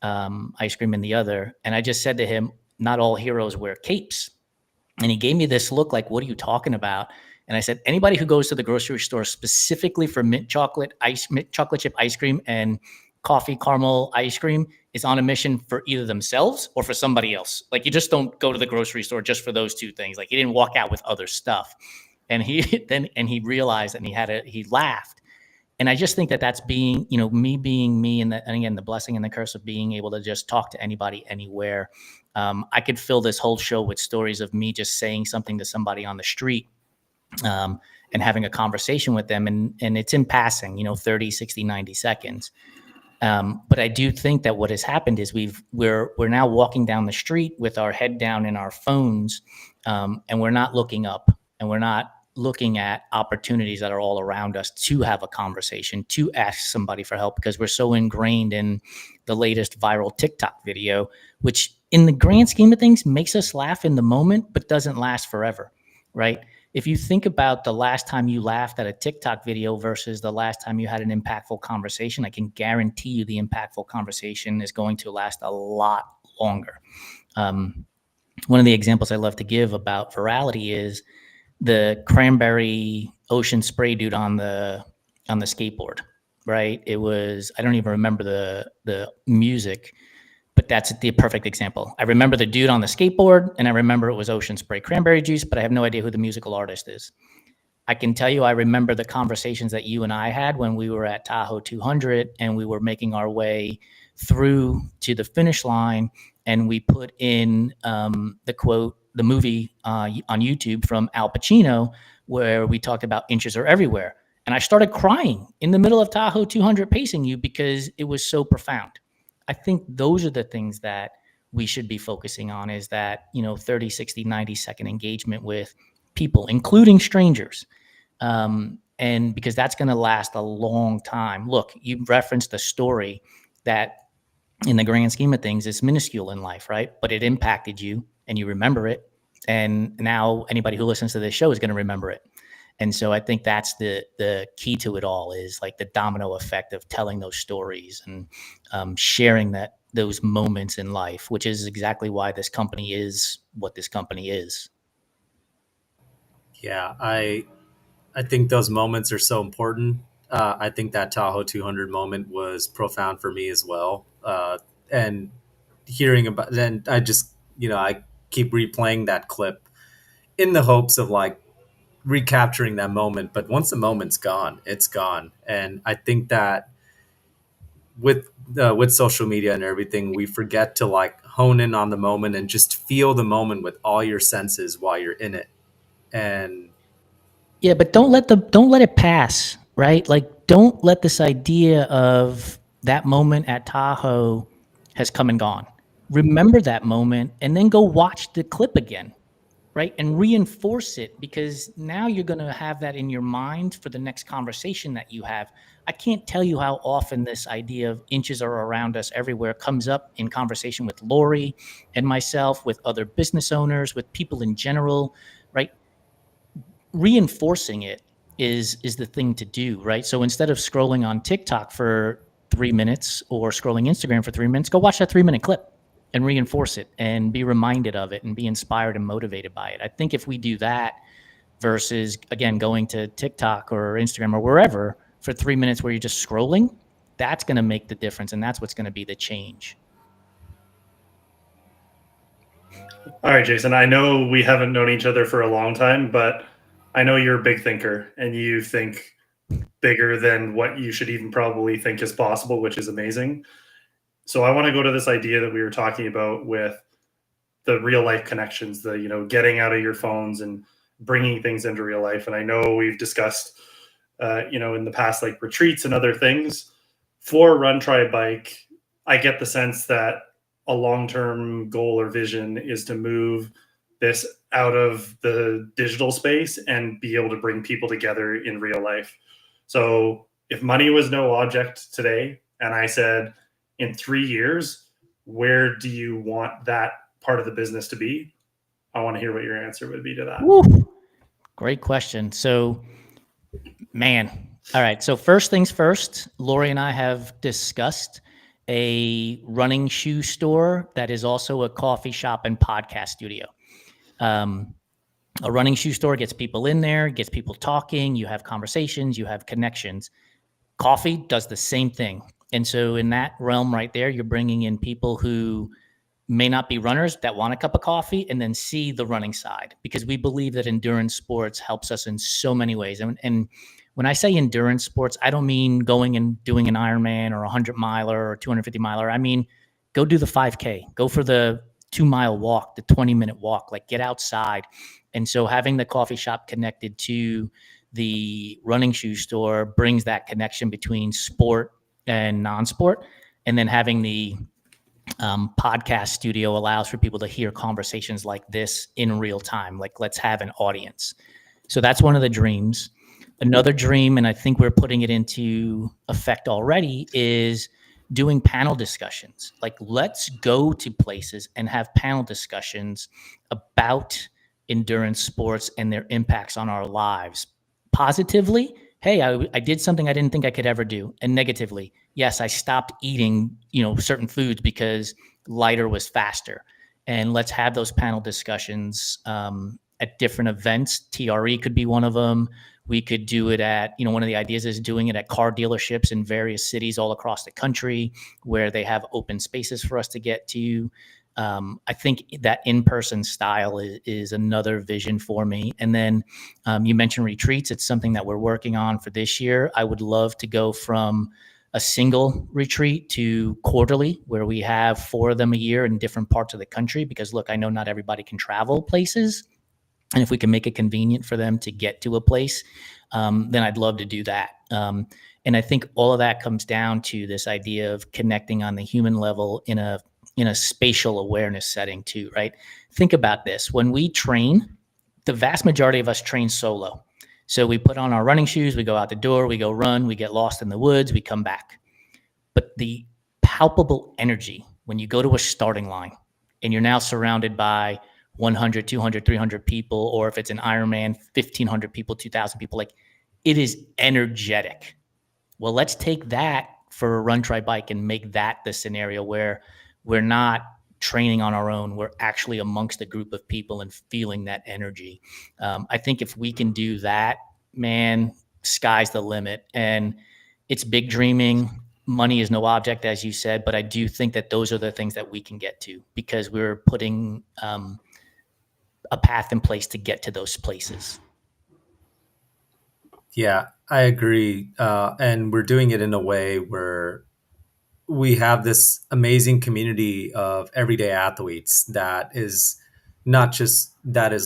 ice cream in the other. And I just said to him, "Not all heroes wear capes." And he gave me this look like, "What are you talking about?" And I said, "Anybody who goes to the grocery store specifically for mint chocolate chip ice cream and coffee caramel ice cream is on a mission for either themselves or for somebody else. Like, you just don't go to the grocery store just for those two things. Like, he didn't walk out with other stuff. And he realized, and he laughed. And I just think that that's being, me being me, and again, the blessing and the curse of being able to just talk to anybody, anywhere. I could fill this whole show with stories of me just saying something to somebody on the street, and having a conversation with them. And it's in passing, 30, 60, 90 seconds. But I do think that what has happened is we're now walking down the street with our head down in our phones, and we're not looking up, and we're not looking at opportunities that are all around us to have a conversation, to ask somebody for help, because we're so ingrained in the latest viral TikTok video, which in the grand scheme of things makes us laugh in the moment, but doesn't last forever, right? If you think about the last time you laughed at a TikTok video versus the last time you had an impactful conversation, I can guarantee you the impactful conversation is going to last a lot longer. One of the examples I love to give about virality is the cranberry ocean spray dude on the skateboard, right? It was, I don't even remember the music, but that's the perfect example. I remember the dude on the skateboard, and I remember it was ocean spray cranberry juice, but I have no idea who the musical artist is. I can tell you, I remember the conversations that you and I had when we were at Tahoe 200 and we were making our way through to the finish line, and we put in the quote, the movie on YouTube from Al Pacino, where we talked about inches are everywhere. And I started crying in the middle of Tahoe 200 pacing you because it was so profound. I think those are the things that we should be focusing on, is that, 30, 60, 90-second engagement with people, including strangers. And because that's going to last a long time. Look, you referenced the story that in the grand scheme of things is minuscule in life, right? But it impacted you and you remember it. And now anybody who listens to this show is going to remember it. And so I think that's the key to it all, is like the domino effect of telling those stories and sharing those moments in life, which is exactly why this company is what this company is. Yeah, I think those moments are so important. I think that Tahoe 200 moment was profound for me as well. And hearing about, then I just, I keep replaying that clip in the hopes of like recapturing that moment. But once the moment's gone, it's gone. And I think that with social media and everything, we forget to like hone in on the moment and just feel the moment with all your senses while you're in it. And Yeah, but don't let it pass, right? Like, don't let this idea of that moment at Tahoe has come and gone. Remember that moment and then go watch the clip again, right? And reinforce it, because now you're going to have that in your mind for the next conversation that you have. I can't tell you how often this idea of inches are around us everywhere comes up in conversation with Lori and myself, with other business owners, with people in general, right? Reinforcing it is the thing to do, right? So instead of scrolling on TikTok for 3 minutes or scrolling Instagram for 3 minutes, go watch that 3-minute clip and reinforce it and be reminded of it and be inspired and motivated by it. I think if we do that versus, again, going to TikTok or Instagram or wherever for 3 minutes where you're just scrolling, that's going to make the difference, and that's what's going to be the change. All right, Jason, I know we haven't known each other for a long time, but I know you're a big thinker and you think bigger than what you should even probably think is possible, which is amazing. So I want to go to this idea that we were talking about with the real life connections, the getting out of your phones and bringing things into real life. And I know we've discussed in the past, like retreats and other things. For Run Try Bike, I get the sense that a long-term goal or vision is to move this out of the digital space and be able to bring people together in real life. So if money was no object today, and I said, in 3 years, where do you want that part of the business to be? I want to hear what your answer would be to that. Woo. Great question. So, man. All right. So first things first, Lori and I have discussed a running shoe store that is also a coffee shop and podcast studio. A running shoe store gets people in there, gets people talking, you have conversations, you have connections. Coffee does the same thing. And so in that realm right there, you're bringing in people who may not be runners that want a cup of coffee and then see the running side, because we believe that endurance sports helps us in so many ways. And when I say endurance sports, I don't mean going and doing an Ironman or a 100 miler or 250 miler. I mean, go do the 5K, go for the 2 mile walk, the 20-minute walk, like get outside. And so having the coffee shop connected to the running shoe store brings that connection between sport and non-sport. And then having the podcast studio allows for people to hear conversations like this in real time. Like, let's have an audience. So that's one of the dreams. Another dream, and I think we're putting it into effect already, is doing panel discussions. Like, let's go to places and have panel discussions about endurance sports and their impacts on our lives. Positively, hey, I did something I didn't think I could ever do. And negatively, yes, I stopped eating, certain foods because lighter was faster. And let's have those panel discussions at different events. TRE could be one of them. We could do it at, one of the ideas is doing it at car dealerships in various cities all across the country where they have open spaces for us to get to. I think that in-person style is another vision for me. And then you mentioned retreats. It's something that we're working on for this year. I would love to go from a single retreat to quarterly, where we have 4 of them a year in different parts of the country. Because look, I know not everybody can travel places. And if we can make it convenient for them to get to a place, then I'd love to do that. And I think all of that comes down to this idea of connecting on the human level in a spatial awareness setting too, right? Think about this. When we train, the vast majority of us train solo. So we put on our running shoes, we go out the door, we go run, we get lost in the woods, we come back. But the palpable energy when you go to a starting line and you're now surrounded by 100, 200, 300 people, or if it's an Ironman, 1,500 people, 2,000 people, like, it is energetic. Well, let's take that for a run, try, bike and make that the scenario where we're not training on our own. We're actually amongst a group of people and feeling that energy. I think if we can do that, man, sky's the limit. And it's big dreaming. Money is no object, as you said, but I do think that those are the things that we can get to, because we're putting a path in place to get to those places. Yeah, I agree. And we're doing it in a way where we have this amazing community of everyday athletes that is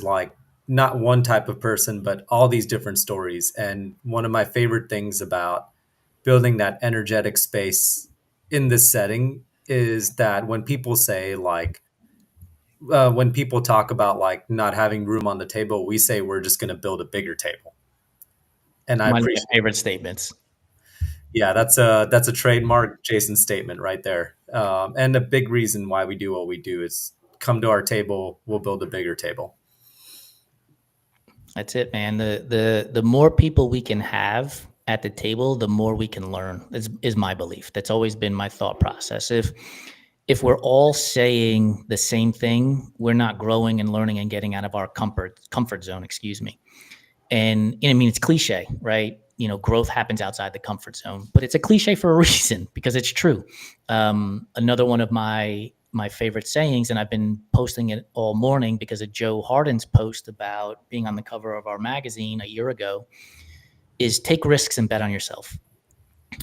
like not one type of person, but all these different stories. And one of my favorite things about building that energetic space in this setting is that when people say like, when people talk about like not having room on the table, we say we're just going to build a bigger table. And I One of my appreciate, favorite statements. yeah, that's a trademark Jason statement right there. And a big reason why we do what we do is come to our table, we'll build a bigger table. That's it, man. The more people we can have at the table, the more we can learn. Is my belief. That's always been my thought process. If we're all saying the same thing, we're not growing and learning and getting out of our comfort zone. Excuse me. And I mean, it's cliche, right? Growth happens outside the comfort zone, but it's a cliche for a reason, because it's true. Another one of my favorite sayings, and I've been posting it all morning because of Joe Harden's post about being on the cover of our magazine a year ago, is take risks and bet on yourself,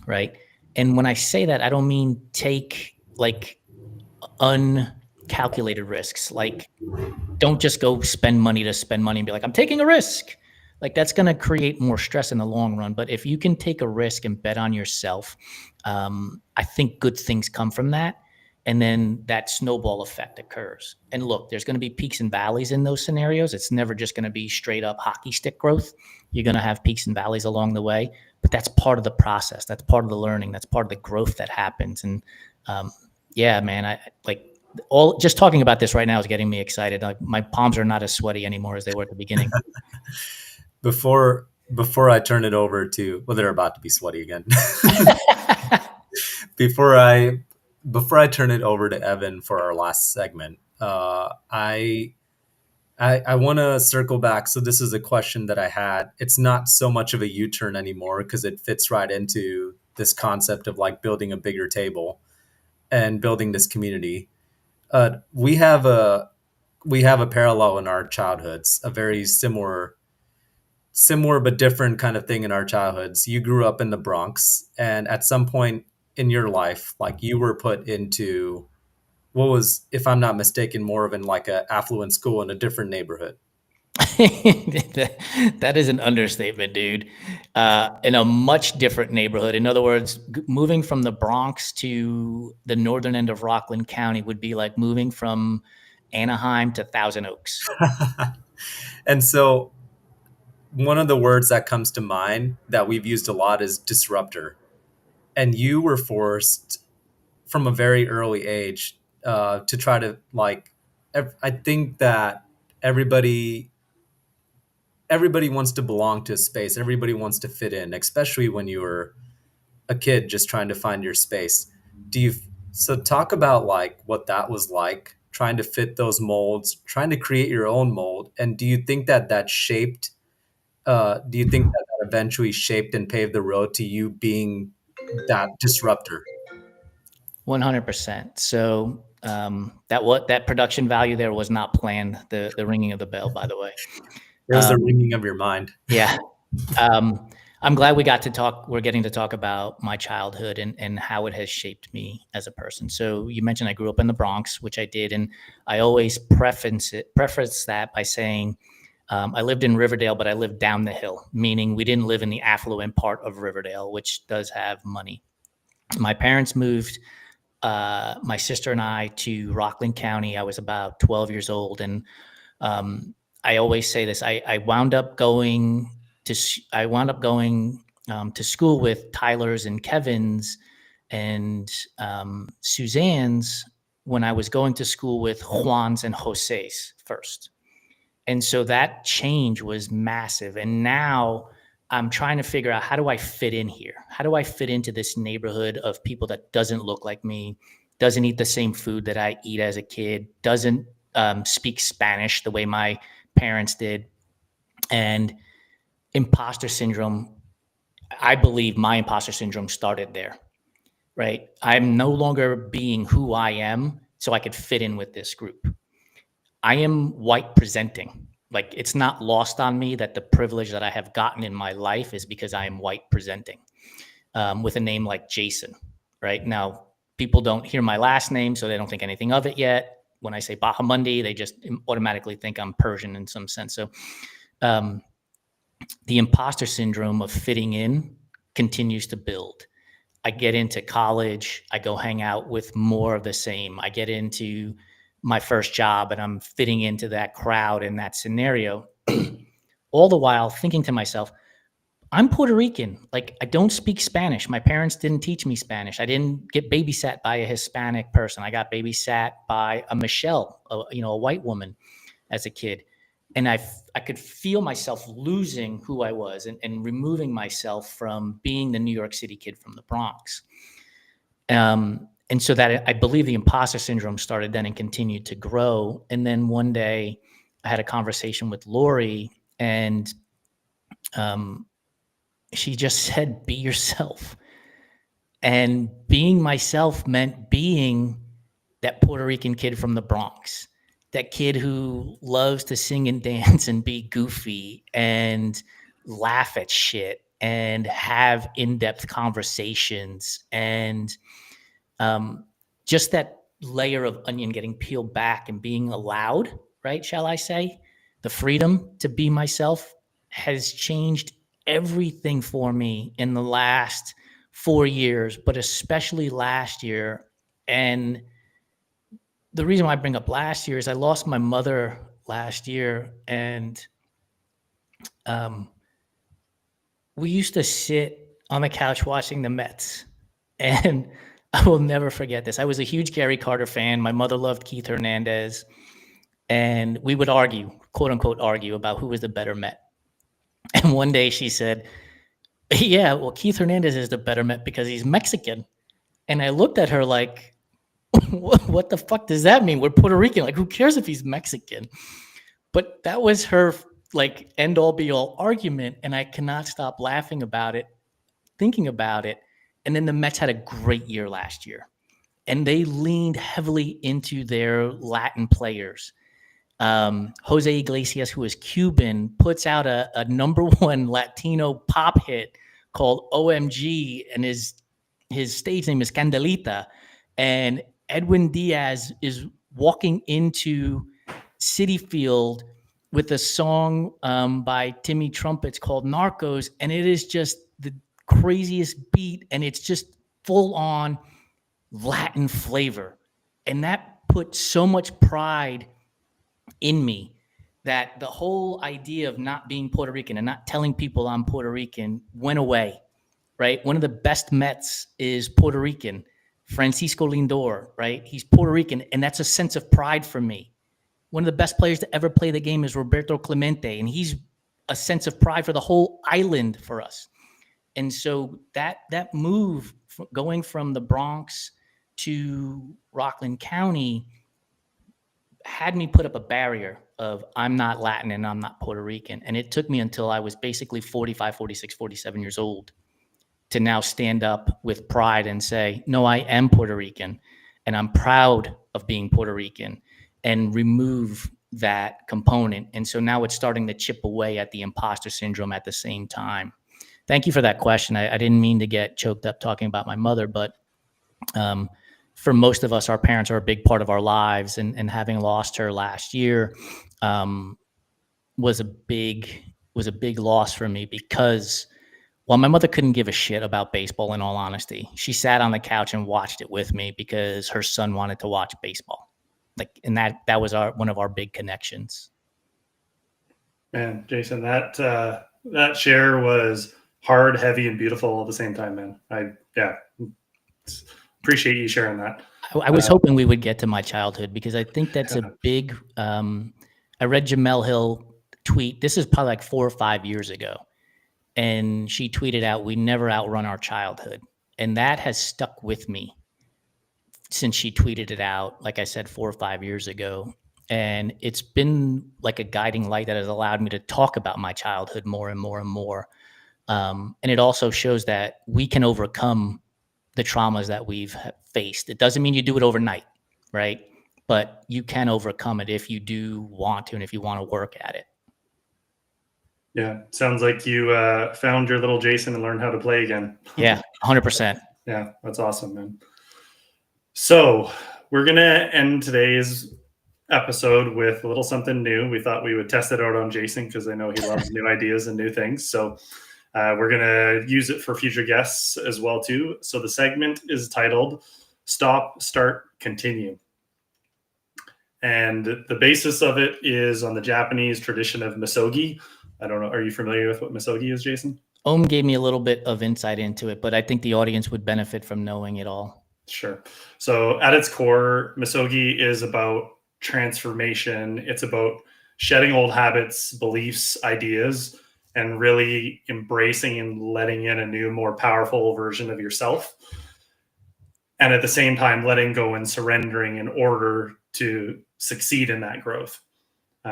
right? And when I say that, I don't mean take like uncalculated risks. Like, don't just go spend money to spend money and be like, I'm taking a risk. Like, that's going to create more stress in the long run. But if you can take a risk and bet on yourself, I think good things come from that. And then that snowball effect occurs. And look, there's going to be peaks and valleys in those scenarios. It's never just going to be straight up hockey stick growth. You're going to have peaks and valleys along the way, but that's part of the process. That's part of the learning. That's part of the growth that happens. And yeah, man, I like all just talking about this right now is getting me excited. Like, my palms are not as sweaty anymore as they were at the beginning. Before I turn it over to, well, they're about to be sweaty again. before I before I turn it over to Evan for our last segment, I want to circle back. So this is a question that I had. It's not so much of a U-turn anymore because it fits right into this concept of like building a bigger table and building this community. We have a parallel in our childhoods, a very similar but different kind of thing in our childhoods. You grew up in the Bronx, and at some point in your life, like you were put into what was, if I'm not mistaken, more of in like a affluent school in a different neighborhood. That is an understatement, dude. In a much different neighborhood. In other words, moving from the Bronx to the northern end of Rockland County would be like moving from Anaheim to Thousand Oaks. And so one of the words that comes to mind that we've used a lot is disruptor. And you were forced from a very early age to try to like, I think that everybody everybody wants to belong to a space. Everybody wants to fit in, especially when you were a kid just trying to find your space. Do you so talk about like what that was like trying to fit those molds, trying to create your own mold, and do you think that that shaped do you think that that eventually shaped and paved the road to you being that disruptor? 100%. So that production value there was not planned. The ringing of the bell, by the way. It was the ringing of your mind. Yeah. I'm glad we got to talk. We're getting to talk about my childhood and how it has shaped me as a person. So you mentioned I grew up in the Bronx, which I did, and I always preface that by saying I lived in Riverdale, but I lived down the hill, meaning we didn't live in the affluent part of Riverdale, which does have money. My parents moved my sister and I to Rockland County. I was about 12 years old, and I always say this. I wound up going to school with Tyler's and Kevin's and Suzanne's when I was going to school with Juan's and Jose's first. And so that change was massive. And now I'm trying to figure out, how do I fit in here? How do I fit into this neighborhood of people that doesn't look like me, doesn't eat the same food that I eat as a kid, doesn't speak Spanish the way my parents did? And imposter syndrome, I believe my imposter syndrome started there, right? I'm no longer being who I am so I could fit in with this group. I am white presenting. Like, it's not lost on me that the privilege that I have gotten in my life is because I am white presenting with a name like Jason, right? Now, people don't hear my last name, so they don't think anything of it yet. When I say Bahamundi, they just automatically think I'm Persian in some sense. So the imposter syndrome of fitting in continues to build. I get into college, I go hang out with more of the same. I get into my first job and I'm fitting into that crowd in that scenario, all the while thinking to myself, I'm Puerto Rican. Like, I don't speak Spanish. My parents didn't teach me Spanish. I didn't get babysat by a Hispanic person. I got babysat by a Michelle, a white woman as a kid. And I could feel myself losing who I was and removing myself from being the New York City kid from the Bronx. And so that, I believe, the imposter syndrome started then and continued to grow. And then one day I had a conversation with Lori, and she just said, be yourself. And being myself meant being that Puerto Rican kid from the Bronx, that kid who loves to sing and dance and be goofy and laugh at shit and have in-depth conversations, and just that layer of onion getting peeled back and being allowed, right? Shall I say, the freedom to be myself has changed everything for me in the last 4 years, but especially last year. And the reason why I bring up last year is I lost my mother last year, and we used to sit on the couch watching the Mets. And I will never forget this. I was a huge Gary Carter fan. My mother loved Keith Hernandez. And we would argue, quote unquote, argue about who was the better Met. And one day she said, yeah, well, Keith Hernandez is the better Met because he's Mexican. And I looked at her like, what the fuck does that mean? We're Puerto Rican. Like, who cares if he's Mexican? But that was her like end all be all argument. And I cannot stop laughing about it, thinking about it. And then the Mets had a great year last year, and they leaned heavily into their Latin players. Jose Iglesias, who is Cuban, puts out a number one Latino pop hit called OMG, and his stage name is Candelita. And Edwin Diaz is walking into Citi Field with a song by Timmy Trumpets called Narcos, and it is just the craziest beat, and it's just full on Latin flavor. And that put so much pride in me that the whole idea of not being Puerto Rican and not telling people I'm Puerto Rican went away, right? One of the best Mets is Puerto Rican, Francisco Lindor, right? He's Puerto Rican, and that's a sense of pride for me. One of the best players to ever play the game is Roberto Clemente, and he's a sense of pride for the whole island for us. And so that move going from the Bronx to Rockland County had me put up a barrier of I'm not Latin and I'm not Puerto Rican. And it took me until I was basically 45, 46, 47 years old to now stand up with pride and say, no, I am Puerto Rican and I'm proud of being Puerto Rican, and remove that component. And so now it's starting to chip away at the imposter syndrome at the same time. Thank you for that question. I didn't mean to get choked up talking about my mother, but for most of us, our parents are a big part of our lives, and having lost her last year was a big loss for me, because while my mother couldn't give a shit about baseball, in all honesty, she sat on the couch and watched it with me because her son wanted to watch baseball. And that was one of our big connections. Man, Jason, that share was hard, heavy, and beautiful all at the same time, man. Appreciate you sharing that. I was hoping we would get to my childhood, because I think that's a big. I read Jamel Hill tweet. This is probably like 4 or 5 years ago, and she tweeted out, "We never outrun our childhood," and that has stuck with me since she tweeted it out. Like I said, 4 or 5 years ago, and it's been like a guiding light that has allowed me to talk about my childhood more and more and more. And it also shows that we can overcome the traumas that we've faced. It doesn't mean you do it overnight, right? But you can overcome it if you do want to, and if you want to work at it. Yeah, sounds like you found your little Jason and learned how to play again. Yeah, 100%. Yeah, that's awesome, man. So we're going to end today's episode with a little something new. We thought we would test it out on Jason because I know he loves new ideas and new things. So we're going to use it for future guests as well, too. So the segment is titled Stop, Start, Continue. And the basis of it is on the Japanese tradition of misogi. I don't know. Are you familiar with what misogi is, Jason? Om gave me a little bit of insight into it, but I think the audience would benefit from knowing it all. Sure. So at its core, misogi is about transformation. It's about shedding old habits, beliefs, ideas, and really embracing and letting in a new, more powerful version of yourself. And at the same time, letting go and surrendering in order to succeed in that growth.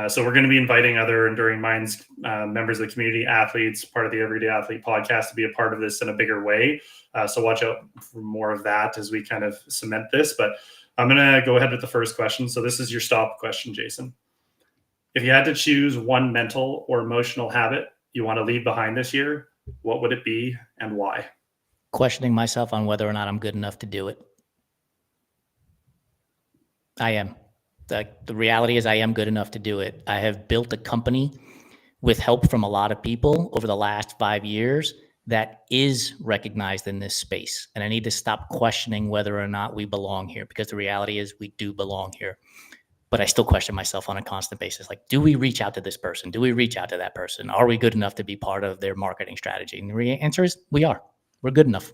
So we're going to be inviting other Enduring Minds members of the community, athletes, part of the Everyday Athlete podcast, to be a part of this in a bigger way. So watch out for more of that as we kind of cement this. But I'm going to go ahead with the first question. So this is your stop question, Jason. If you had to choose one mental or emotional habit you want to leave behind this year, what would it be and why? Questioning myself on whether or not I'm good enough to do it. I am. The reality is I am good enough to do it. I have built a company with help from a lot of people over the last 5 years that is recognized in this space. And I need to stop questioning whether or not we belong here, because the reality is we do belong here. But I still question myself on a constant basis. Like, do we reach out to this person? Do we reach out to that person? Are we good enough to be part of their marketing strategy? And the answer is we are. We're good enough.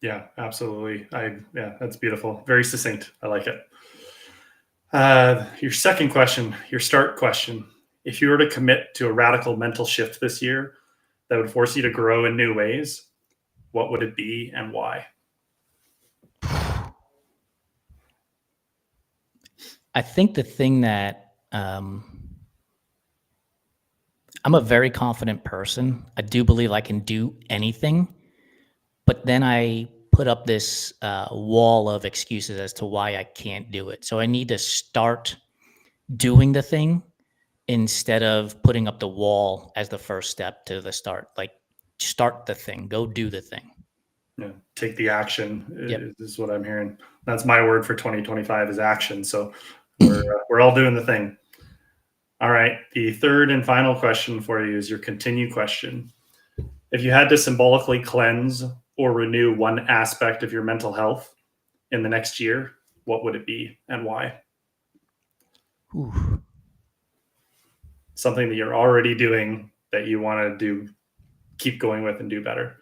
Yeah, absolutely. That's beautiful. Very succinct. I like it. Your second question, your start question. If you were to commit to a radical mental shift this year that would force you to grow in new ways, what would it be and why? I think the thing that I'm a very confident person. I do believe I can do anything, but then I put up this wall of excuses as to why I can't do it. So I need to start doing the thing instead of putting up the wall as the first step to the start. Like, start the thing, go do the thing. Yeah, take the action Yep. is what I'm hearing. That's my word for 2025 is action. So we're all doing the thing. All right. The third and final question for you is your continue question. If you had to symbolically cleanse or renew one aspect of your mental health in the next year, what would it be and why? Ooh. Something that you're already doing that you want to do, keep going with and do better.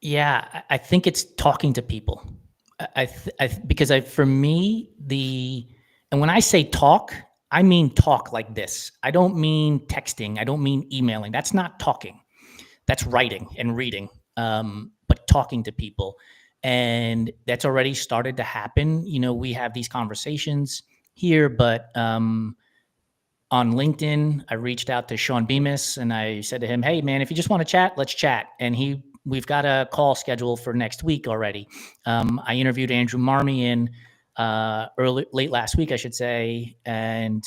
Yeah, I think it's talking to people. Because for me, and when I say talk, I mean talk like this. I don't mean texting. I don't mean emailing. That's not talking. That's writing and reading, but talking to people. And that's already started to happen. We have these conversations here, but on LinkedIn, I reached out to Sean Bemis and I said to him, "Hey, man, if you just want to chat, let's chat." And we've got a call scheduled for next week already. I interviewed Andrew Marmion late last week, I should say, and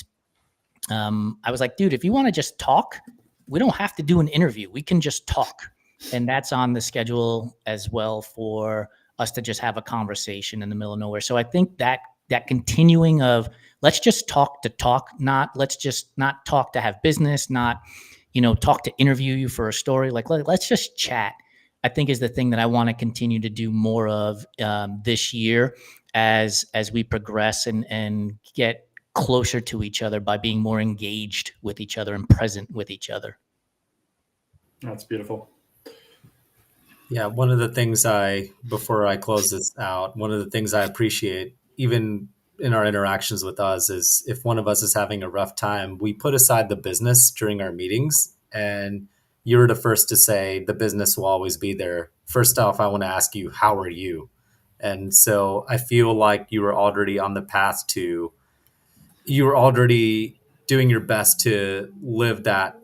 I was like, "Dude, if you want to just talk, we don't have to do an interview. We can just talk." And that's on the schedule as well for us to just have a conversation in the middle of nowhere. So I think that continuing of let's just talk to talk, not let's just not talk to have business, not talk to interview you for a story. Like let's just chat. I think is the thing that I want to continue to do more of this year as we progress and get closer to each other by being more engaged with each other and present with each other. That's beautiful. Yeah, before I close this out, one of the things I appreciate, even in our interactions with us, is if one of us is having a rough time, we put aside the business during our meetings. And you're the first to say the business will always be there. First off, I want to ask you, how are you? And so I feel like you were already on the path you were already doing your best to live that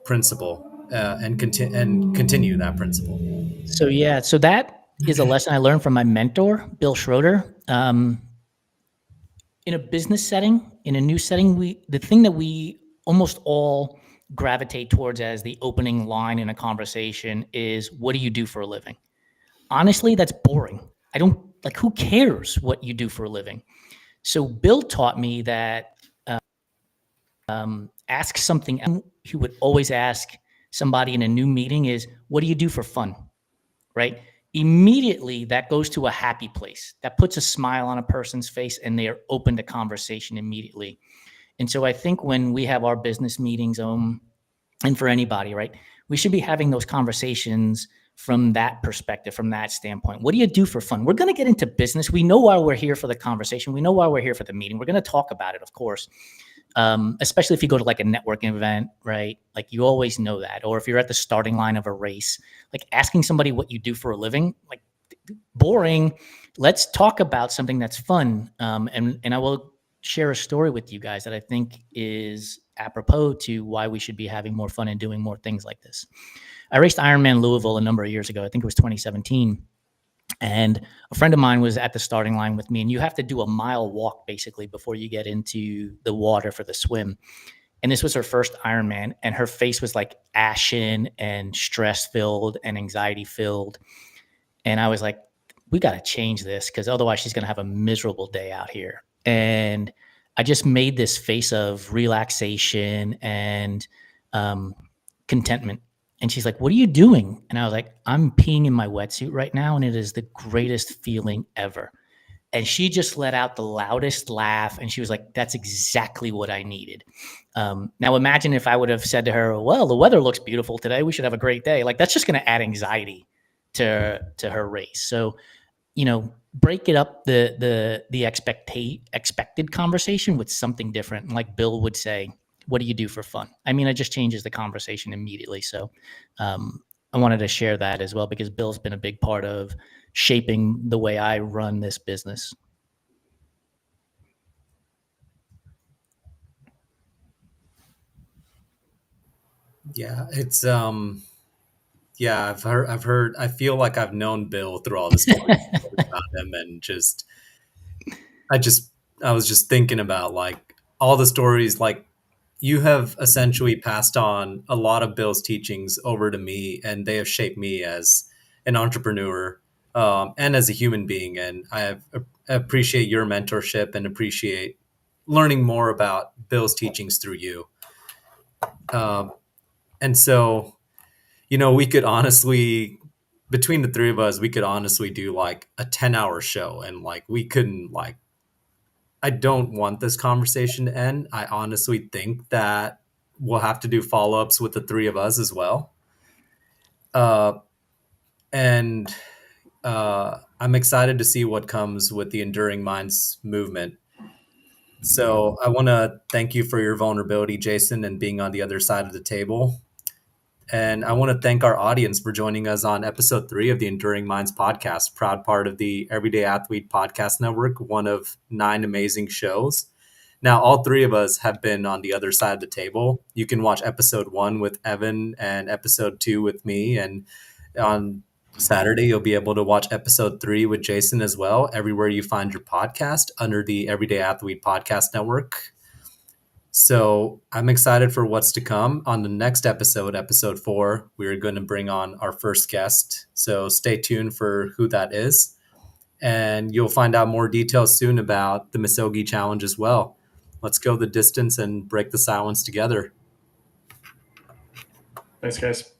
principle and continue that principle. So that is a lesson I learned from my mentor, Bill Schroeder. In a business setting, in a new setting, the thing that we almost all gravitate towards as the opening line in a conversation is, "What do you do for a living?" Honestly, that's boring. I don't like. Who cares what you do for a living? So Bill taught me that ask something. He would always ask somebody in a new meeting is, "What do you do for fun?" Right? Immediately that goes to a happy place. That puts a smile on a person's face and they are open to conversation immediately. And so I think when we have our business meetings, and for anybody, right, we should be having those conversations from that perspective, from that standpoint. What do you do for fun? We're going to get into business. We know why we're here for the conversation. We know why we're here for the meeting. We're going to talk about it, of course. Especially if you go to like a networking event, right? Like you always know that. Or if you're at the starting line of a race, like asking somebody what you do for a living, like boring. Let's talk about something that's fun. And I will share a story with you guys that I think is apropos to why we should be having more fun and doing more things like this. I raced Ironman Louisville a number of years ago. I think it was 2017. And a friend of mine was at the starting line with me, and you have to do a mile walk basically before you get into the water for the swim. And this was her first Ironman, and her face was like ashen and stress filled and anxiety filled. And I was like, we got to change this because otherwise she's going to have a miserable day out here. And I just made this face of relaxation and contentment. And she's like, "What are you doing?" And I was like, "I'm peeing in my wetsuit right now. And it is the greatest feeling ever." And she just let out the loudest laugh. And she was like, "That's exactly what I needed." Now imagine if I would have said to her, "Well, the weather looks beautiful today. We should have a great day." Like that's just going to add anxiety to her race. So, break it up the expected conversation with something different. Like Bill would say, "What do you do for fun?" I mean, it just changes the conversation immediately. So I wanted to share that as well because Bill's been a big part of shaping the way I run this business. Yeah, it's yeah, I've heard I feel like I've known Bill through all the stories about him, and I just I was just thinking about like all the stories, like you have essentially passed on a lot of Bill's teachings over to me, and they have shaped me as an entrepreneur, and as a human being. And appreciate your mentorship and appreciate learning more about Bill's teachings through you. Um, and so, we could honestly, between the three of us, we could honestly do like a 10-hour show, and like we couldn't like I don't want this conversation to end. I honestly think that we'll have to do follow ups with the three of us as well. Uh, and I'm excited to see what comes with the Enduring Minds movement. So I want to thank you for your vulnerability, Jason, and being on the other side of the table. And I want to thank our audience for joining us on episode 3 of the Enduring Minds podcast, proud part of the Everyday Athlete Podcast Network, one of 9 amazing shows. Now, all three of us have been on the other side of the table. You can watch episode 1 with Evan and episode 2 with me. And on Saturday, you'll be able to watch episode 3 with Jason as well, everywhere you find your podcast under the Everyday Athlete Podcast Network. So I'm excited for what's to come. On the next episode, episode 4, we're going to bring on our first guest. So stay tuned for who that is. And you'll find out more details soon about the Misogi Challenge as well. Let's go the distance and break the silence together. Thanks, guys.